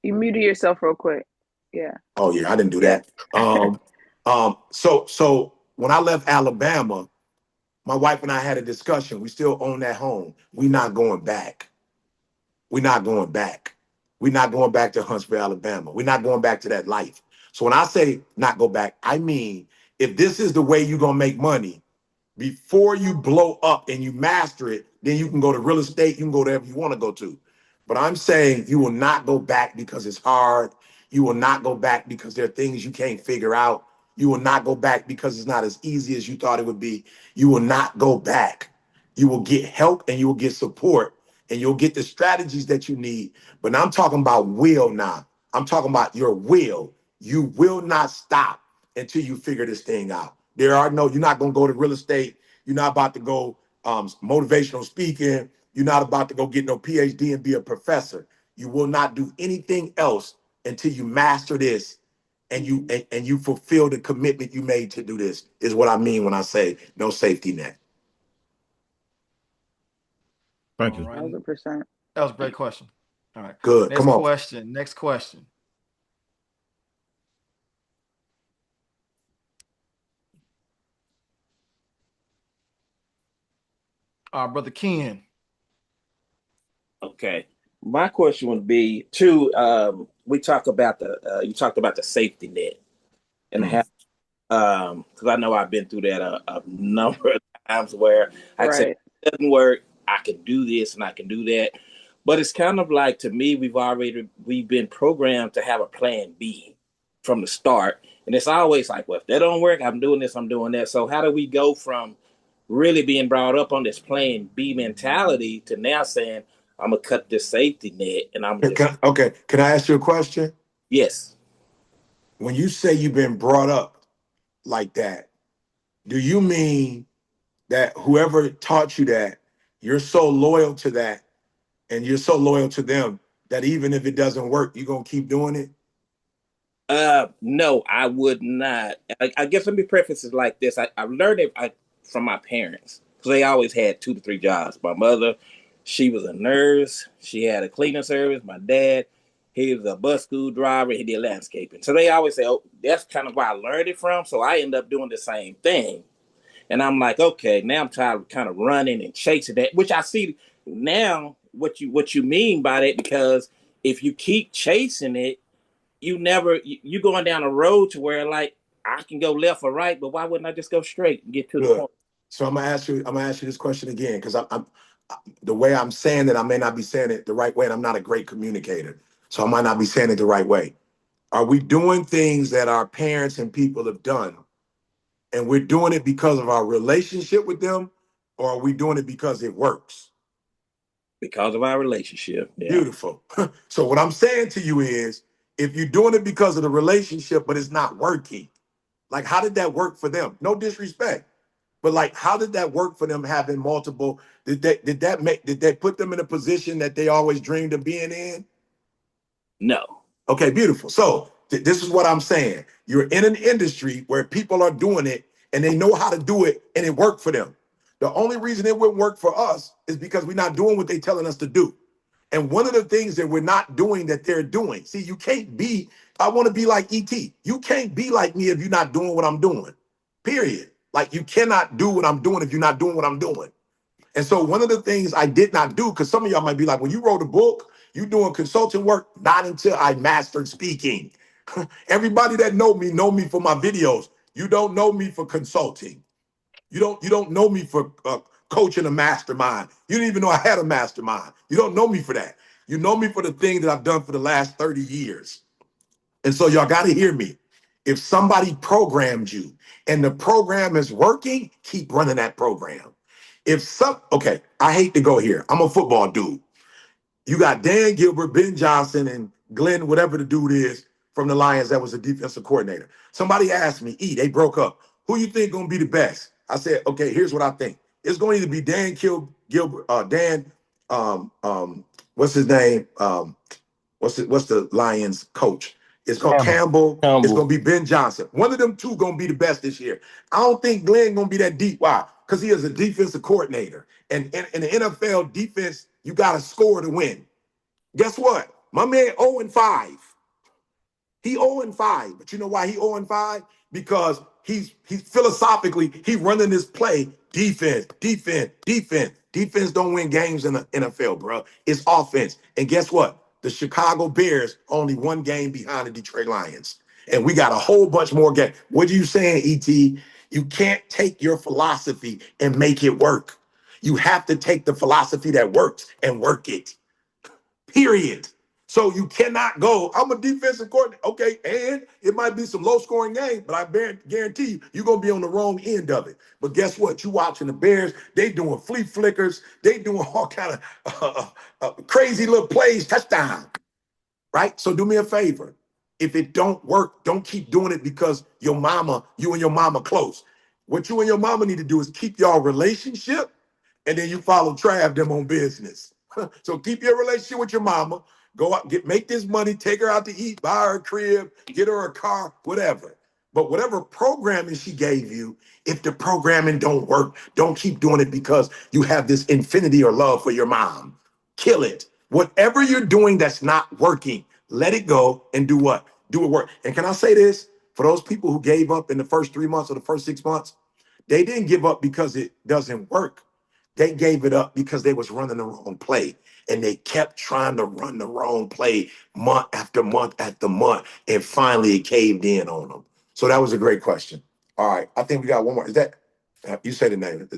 You muted yourself real quick. Yeah. Oh yeah, I didn't do that. So when I left Alabama, my wife and I had a discussion. We still own that home. We're not going back. We're not going back. We're not going back to Huntsville, Alabama. We're not going back to that life. So when I say not go back, I mean, if this is the way you're going to make money, before you blow up and you master it, then you can go to real estate, you can go wherever you want to go to. But I'm saying you will not go back because it's hard. You will not go back because there are things you can't figure out. You will not go back because it's not as easy as you thought it would be. You will not go back. You will get help and you will get support and you'll get the strategies that you need. But now I'm talking about will now. I'm talking about your will. You will not stop until you figure this thing out. You're not going to go to real estate. You're not about to go motivational speaking. You're not about to go get no PhD and be a professor. You will not do anything else until you master this and you fulfill the commitment you made to do this, is what I mean when I say no safety net. Thank you. 1,000%. That was a great question. All right. Good. Next Come on. Next question. Brother Ken. Okay. My question would be too, you talked about the safety net and how, because I know I've been through that a number of times where I said, it doesn't work, I can do this and I can do that. But it's kind of like, to me, we've been programmed to have a plan B from the start. And it's always like, well, if that don't work, I'm doing this, I'm doing that. So how do we go from really being brought up on this plan B mentality to now saying, I'm gonna cut this safety net and I'm okay. Can I ask you a question? Yes. When you say you've been brought up like that, do you mean that whoever taught you that, you're so loyal to that and you're so loyal to them that even if it doesn't work, you're gonna keep doing it? No, I would not. I guess let me preface it like this. I learned it from my parents because they always had 2 to 3 jobs. My mother, she was a nurse. She had a cleaning service. My dad, he was a bus school driver. He did landscaping. So they always say, oh, that's kind of where I learned it from. So I end up doing the same thing. And I'm like, okay, now I'm tired of kind of running and chasing that, which I see now what you mean by that, because if you keep chasing it, you going down a road to where like I can go left or right, but why wouldn't I just go straight and get to the point? So I'm gonna ask you this question again, because I'm the way I'm saying it, I may not be saying it the right way, and I'm not a great communicator, so I might not be saying it the right way. Are we doing things that our parents and people have done and we're doing it because of our relationship with them, or are we doing it because it works? Because of our relationship. Yeah. Beautiful. So what I'm saying to you is, if you're doing it because of the relationship, but it's not working, like how did that work for them? No disrespect, but like how did that work for them having multiple? Did they put them in a position that they always dreamed of being in? No. Okay, beautiful. So this is what I'm saying. You're in an industry where people are doing it and they know how to do it and it worked for them. The only reason it wouldn't work for us is because we're not doing what they're telling us to do. And one of the things that we're not doing that they're doing, see, you can't be, I want to be like ET. You can't be like me if you're not doing what I'm doing, period. Like you cannot do what I'm doing if you're not doing what I'm doing. And so one of the things I did not do, because some of y'all might be like, when you wrote a book, you doing consulting work, not until I mastered speaking. Everybody that know me for my videos. You don't know me for consulting. You don't know me for coaching a mastermind. You didn't even know I had a mastermind. You don't know me for that. You know me for the thing that I've done for the last 30 years. And so y'all got to hear me. If somebody programmed you and the program is working, keep running that program. Okay, I hate to go here. I'm a football dude. You got Dan Gilbert, Ben Johnson, and Glenn, whatever the dude is from the Lions that was the defensive coordinator. Somebody asked me, they broke up. Who you think gonna be the best? I said, okay, here's what I think. It's going to either be Dan Gilbert, what's his name? What's the Lions coach? It's called Campbell. It's gonna be Ben Johnson. One of them two gonna be the best this year. I don't think Glenn gonna be that deep. Why? Because he is a defensive coordinator. And in the NFL defense, you gotta score to win. Guess what? My man 0-5. He 0-5. But you know why he 0-5? Because he's philosophically, he running this play, defense, defense, defense. Defense don't win games in the NFL, bro. It's offense. And guess what? The Chicago Bears only one game behind the Detroit Lions. And we got a whole bunch more games. What are you saying, ET? You can't take your philosophy and make it work. You have to take the philosophy that works and work it. Period. So you cannot go, I'm a defensive coordinator. Okay, and it might be some low-scoring game, but I guarantee you, you're going to be on the wrong end of it. But guess what? You watching the Bears, they doing flea flickers, they doing all kind of crazy little plays, touchdown, right? So do me a favor. If it don't work, don't keep doing it because you and your mama close. What you and your mama need to do is keep y'all relationship, and then you follow Trav them on business. So keep your relationship with your mama. Go out, make this money, take her out to eat, buy her a crib, get her a car, whatever. But whatever programming she gave you, if the programming don't work, don't keep doing it because you have this infinity or love for your mom. Kill it. Whatever you're doing that's not working, let it go and do what? Do it work. And can I say this? For those people who gave up in the first 3 months or the first 6 months, they didn't give up because it doesn't work. They gave it up because they was running the wrong play. And they kept trying to run the wrong play month after month after month. And finally it caved in on them. So that was a great question. All right. I think we got one more. Is that, you said the name, Yeah,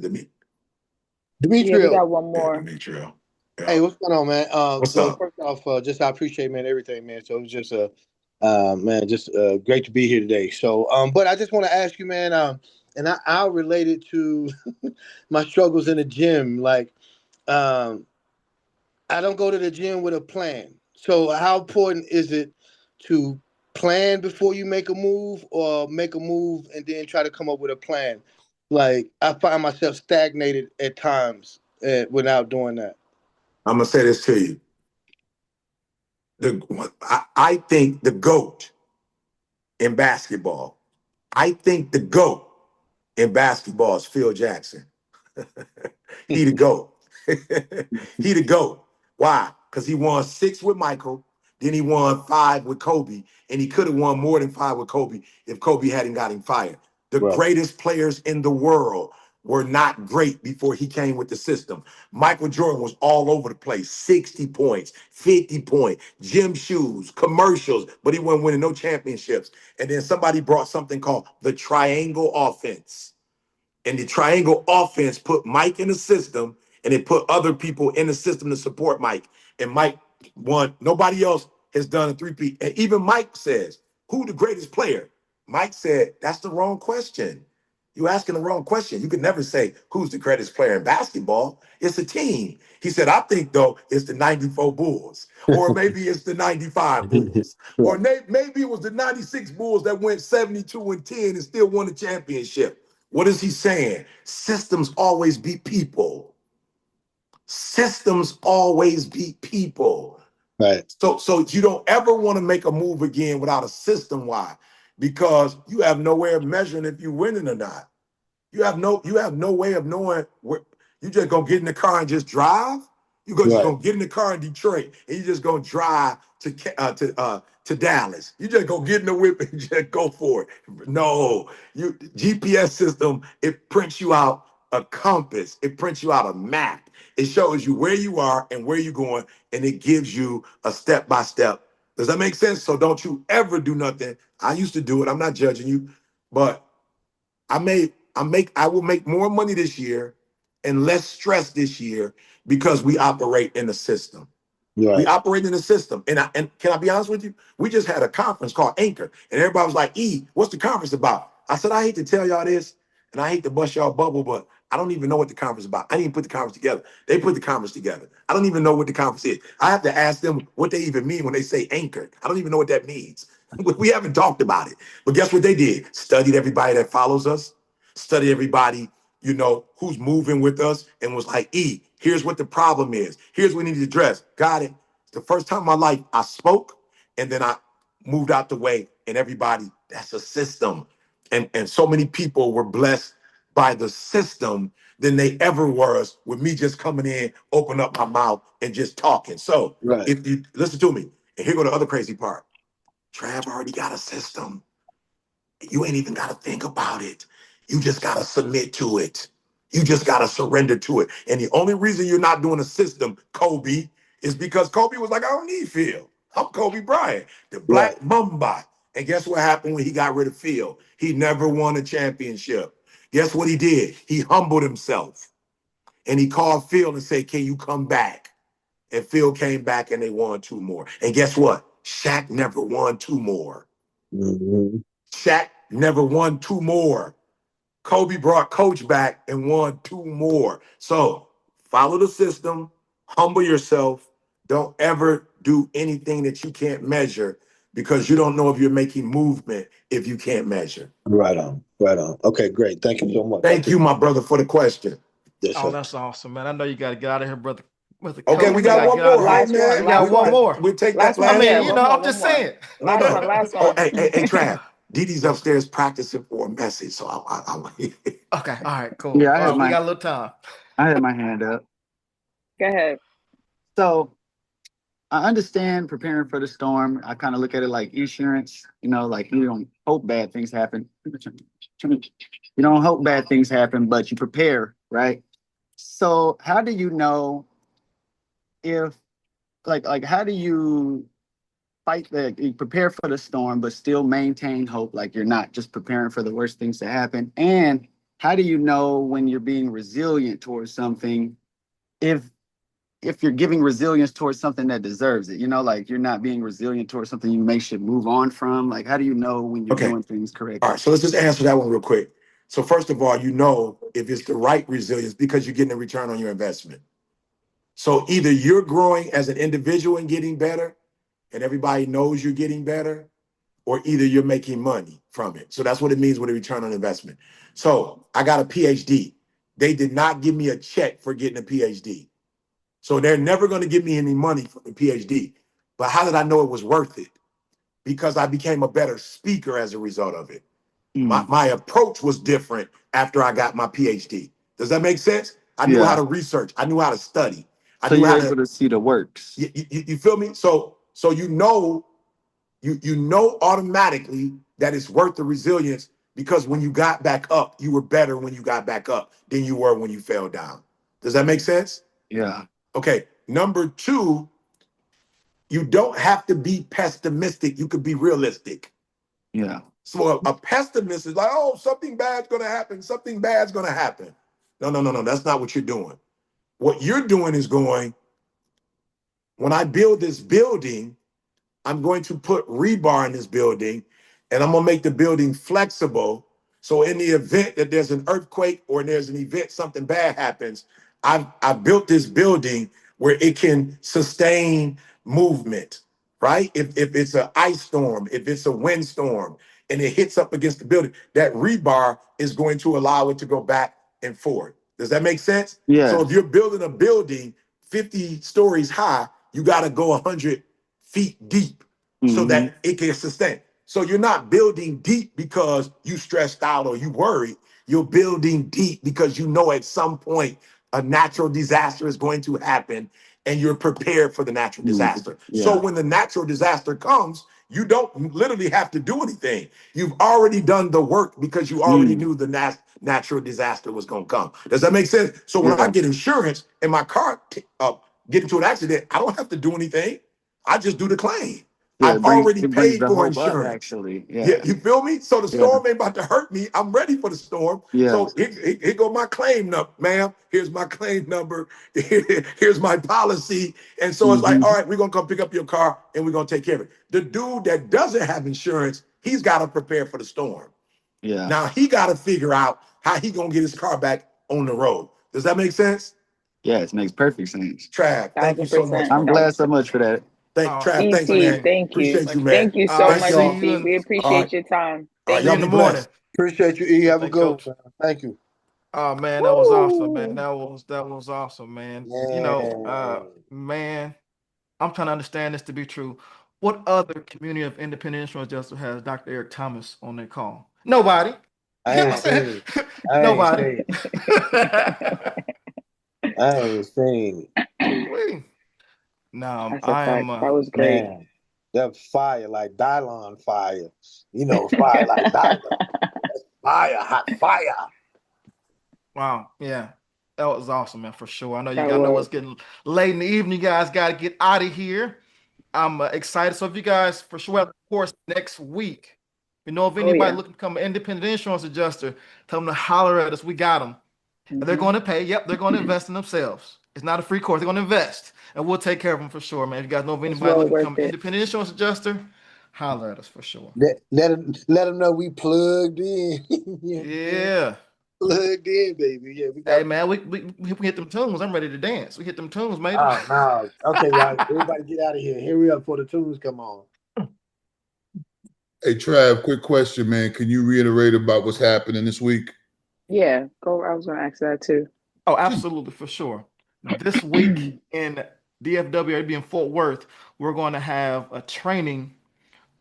Demetrio. we got one more. Demetrio. Yeah. Hey, what's going on, man? What's up? First off, just I appreciate, man, everything, man. So it was just great to be here today. So, but I just want to ask you, man, and I'll relate it to my struggles in the gym. Like, I don't go to the gym with a plan. So how important is it to plan before you make a move or make a move and then try to come up with a plan? Like, I find myself stagnated at times without doing that. I'm going to say this to you. I think the GOAT in basketball, is Phil Jackson. He the GOAT. He the GOAT. Why? Because he won 6 with Michael, then he won 5 with Kobe, and he could have won more than 5 with Kobe if Kobe hadn't got him fired. The greatest players in the world were not great before he came with the system. Michael Jordan was all over the place, 60 points, 50 points, gym shoes, commercials, but he wasn't winning no championships. And then somebody brought something called the triangle offense. And the triangle offense put Mike in the system, and it put other people in the system to support Mike. And Mike won. Nobody else has done a three-peat. And even Mike says, who the greatest player? Mike said, that's the wrong question. You're asking the wrong question. You can never say who's the greatest player in basketball. It's a team. He said, I think, though, it's the 94 Bulls, or maybe it's the 95 Bulls, or maybe it was the 96 Bulls that went 72-10 and still won the championship. What is he saying? Systems always beat people. Systems always beat people. Right. So you don't ever want to make a move again without a system. Why? Because you have no way of measuring if you're winning or not. You have no way of knowing where you just gonna get in the car and just drive. Just gonna get in the car in Detroit and you just gonna drive to Dallas. You just gonna get in the whip and just go for it. No, GPS system, it prints you out a compass, it prints you out a map. It shows you where you are and where you're going, and it gives you a step-by-step. Does that make sense? So don't you ever do nothing. I used to do it. I'm not judging you, but I will make more money this year and less stress this year because we operate in a system. Right. We operate in a system. And can I be honest with you? We just had a conference called Anchor, and everybody was like, E, what's the conference about? I said, I hate to tell y'all this, and I hate to bust y'all bubble, but I don't even know what the conference is about. I didn't even put the conference together. They put the conference together. I don't even know what the conference is. I have to ask them what they even mean when they say anchored. I don't even know what that means. We haven't talked about it. But guess what they did? Studied everybody that follows us, studied everybody, who's moving with us, and was like, E, here's what the problem is. Here's what we need to address. Got it. It's the first time in my life I spoke, and then I moved out the way, and everybody, that's a system. And so many people were blessed by the system than they ever was with me just coming in, open up my mouth, and just talking. So if you listen to me, and here go the other crazy part. Trav already got a system. You ain't even got to think about it. You just got to submit to it. You just got to surrender to it. And the only reason you're not doing a system, Kobe, is because Kobe was like, I don't need Phil. I'm Kobe Bryant, the Black Mamba. And guess what happened when he got rid of Phil? He never won a championship. Guess what he did? He humbled himself. And he called Phil and said, can you come back? And Phil came back and they won 2 more. And guess what? Shaq never won 2 more. Mm-hmm. Shaq never won 2 more. Kobe brought Coach back and won 2 more. So follow the system, humble yourself. Don't ever do anything that you can't measure because you don't know if you're making movement if you can't measure. Right on. Right on. Okay, great. Thank you so much. Thank you, my brother, for the question. Yes, Oh, that's awesome, man. I know you got to get out of here, brother. Okay, we got one more. Last man. one, We got one more. We'll take Last that one, last yeah, one. one more, I'm just one more. saying. Last one. Oh, hey, Trav. Didi's upstairs practicing for a message, so I Okay, all right, cool. Yeah, I had we got a little time. I had my hand up. Go ahead. So I understand preparing for the storm. I kind of look at it like insurance. Like you don't hope bad things happen. You don't hope bad things happen, but you prepare, right? So how do you know if, like how do you you prepare for the storm, but still maintain hope? Like you're not just preparing for the worst things to happen. And how do you know when you're being resilient towards something, if you're giving resilience towards something that deserves it, like you're not being resilient towards something you may should move on from? Like, how do you know when you're doing things correctly? All right, so let's just answer that one real quick. So first of all, if it's the right resilience because you're getting a return on your investment. So either you're growing as an individual and getting better, and everybody knows you're getting better, or either you're making money from it. So that's what it means with a return on investment. So I got a PhD. They did not give me a check for getting a PhD. So they're never going to give me any money for the PhD. But how did I know it was worth it? Because I became a better speaker as a result of it. My approach was different after I got my PhD. Does that make sense? I knew how to research. I knew how to study. So you're able to see the works. You feel me? So you know automatically that it's worth the resilience because when you got back up, you were better when you got back up than you were when you fell down. Does that make sense? Yeah. Okay. Number 2, you don't have to be pessimistic. You could be realistic. Yeah. So a pessimist is like, oh, something bad's going to happen. Something bad's going to happen. No. That's not what you're doing. What you're doing is when I build this building, I'm going to put rebar in this building and I'm going to make the building flexible So in the event that there's an earthquake or there's an event, something bad happens, I've built this building where it can sustain movement, right? If it's an ice storm, if it's a windstorm, and it hits up against the building, that rebar is going to allow it to go back and forth. Does that make sense? Yeah. So if you're building a building 50 stories high, you got to go 100 feet deep so that it can sustain. So you're not building deep because you stressed out or you worried. You're building deep because you know at some point a natural disaster is going to happen and you're prepared for the natural disaster. So when the natural disaster comes, you don't literally have to do anything. You've already done the work because you already knew the natural disaster was going to come. Does that make sense? So when I get insurance and my car get into an accident, I don't have to do anything. I just do the claim. I've already paid for insurance. Actually, Yeah, you feel me? So the storm ain't about to hurt me. I'm ready for the storm. So here go my claim number, ma'am. Here's my claim number. Here's my policy. And so it's like, all right, we're gonna come pick up your car and we're gonna take care of it. The dude that doesn't have insurance, he's got to prepare for the storm. Yeah. Now he got to figure out how he gonna get his car back on the road. Does that make sense? Yeah, it makes perfect sense. Trav, thank you so much. I'm glad so much for that. Trav, thanks, ET, man. thank you. Appreciate you, man. Thank you so much, y'all. ET. We appreciate your time. All right, Thank y'all you. be blessed. Appreciate you, E. Have a Thank good you. one. Thank you. Oh man, that was awesome, man. That was awesome, man. You know, man, I'm trying to understand this to be true. What other community of independent insurance adjuster has Dr. Eric Thomas on their call? Nobody. I You know ain't what I'm saying? seen it. I ain't Nobody. I ain't seen it. No, That's a I fact. am. That was great. Man, that fire like Dylon fire. You know, fire like Dylon. Fire, hot fire. Wow. Yeah. That was awesome, man, for sure. I know That I know was. it's getting late in the evening. You guys got to get out of here. I'm excited. So if you guys, for sure, of course, next week, you know, if anybody looking to become an independent insurance adjuster, tell them to holler at us. We got them. And they're going to pay. Yep, they're going to invest in themselves. It's not a free course. They're going to invest. And we'll take care of them for sure, man. If you guys know of anybody well looking to worth become an it. independent insurance adjuster, holler at us for sure. Let them know we plugged in. Yeah. Plugged in, baby. Yeah, we got. Hey, man, we hit them tunes. I'm ready to dance. We hit them tunes, maybe. Oh, no. Okay, y'all. Everybody get out of here. Hurry up before the tunes come on. Hey, Trav, quick question, man. Can you reiterate about what's happening this week? Yeah, go. I was going to ask that too. Oh, absolutely, for sure. This week in DFW, it'll be in Fort Worth, we're going to have a training,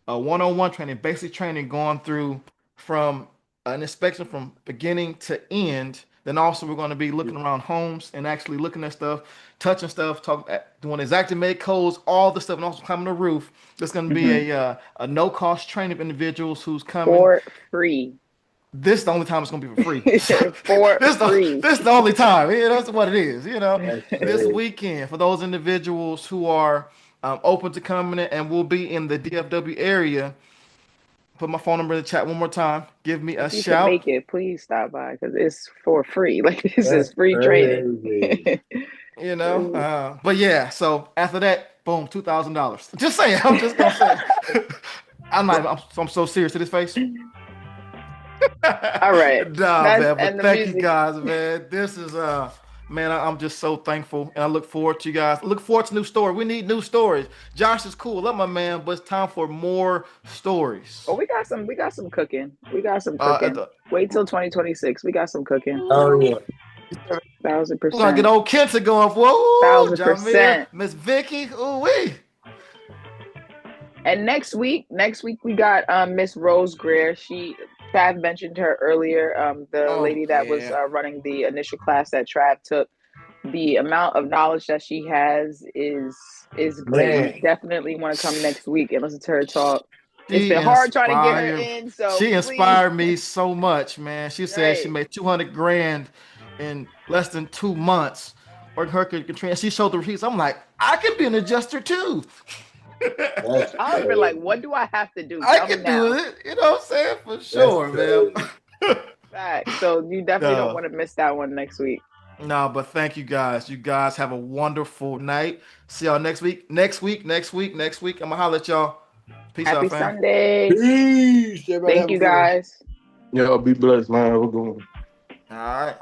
a one-on-one training, basic training going through from an inspection from beginning to end. Then also we're going to be looking around homes and actually looking at stuff, touching stuff, doing exactly made codes, all the stuff, and also climbing the roof. There's going to be a no-cost training of individuals who's coming for free. This is the only time it's gonna be for free. This is the only time. Yeah, that's what it is. You know, this weekend for those individuals who are open to coming in and will be in the DFW area. Put my phone number in the chat one more time. Give me a if you shout. Can make it, please stop by because it's for free. Like this is free training. You know, but yeah. So after that, boom, $2,000. Just saying. I'm just gonna say. I'm so serious to this face. All right. Man, but thank you guys, man. This is man, I'm just so thankful, and I look forward to you guys. Look forward to new stories. We need new stories. Josh is cool, love my man, but it's time for more stories. Oh, we got some cooking. We got some cooking. Wait till 2026. We got some cooking. Oh yeah. 1,000%. We're gonna get old Kenta going for 1,000%. Miss Vicky. Ooh wee. And next week we got Miss Rose Greer. Trav mentioned her earlier, the lady that was running the initial class that Trav took. The amount of knowledge that she has is great. We definitely want to come next week and listen to her talk. It's been hard trying to get her in. So she inspired me so much, man. She said she made $200,000 in less than 2 months. Or her Katrina. She showed the receipts. I'm like, I can be an adjuster too. I've been like, what do I have to do? I can do it. You know what I'm saying? For sure, man. Fact. So you definitely don't want to miss that one next week. No, but thank you guys. You guys have a wonderful night. See y'all next week. Next week. I'm gonna holler at y'all. Peace out, Happy fam. Sunday. Peace. Thank you guys. Y'all be blessed, man. We're going. All right.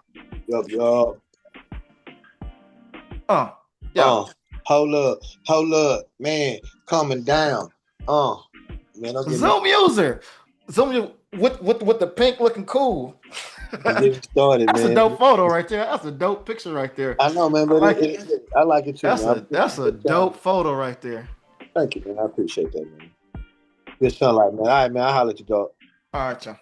Yup. Yeah. Hold up, man. Calming down. Man, don't get Zoom user. Zoom with the pink looking cool. Get started, That's man. a dope photo right there. That's a dope picture right there. I know, man, but I like it too. That's a dope photo right there. Thank you, man. I appreciate that, man. Good sunlight, man. All right, man. I'll holler at you, dog. All right, y'all.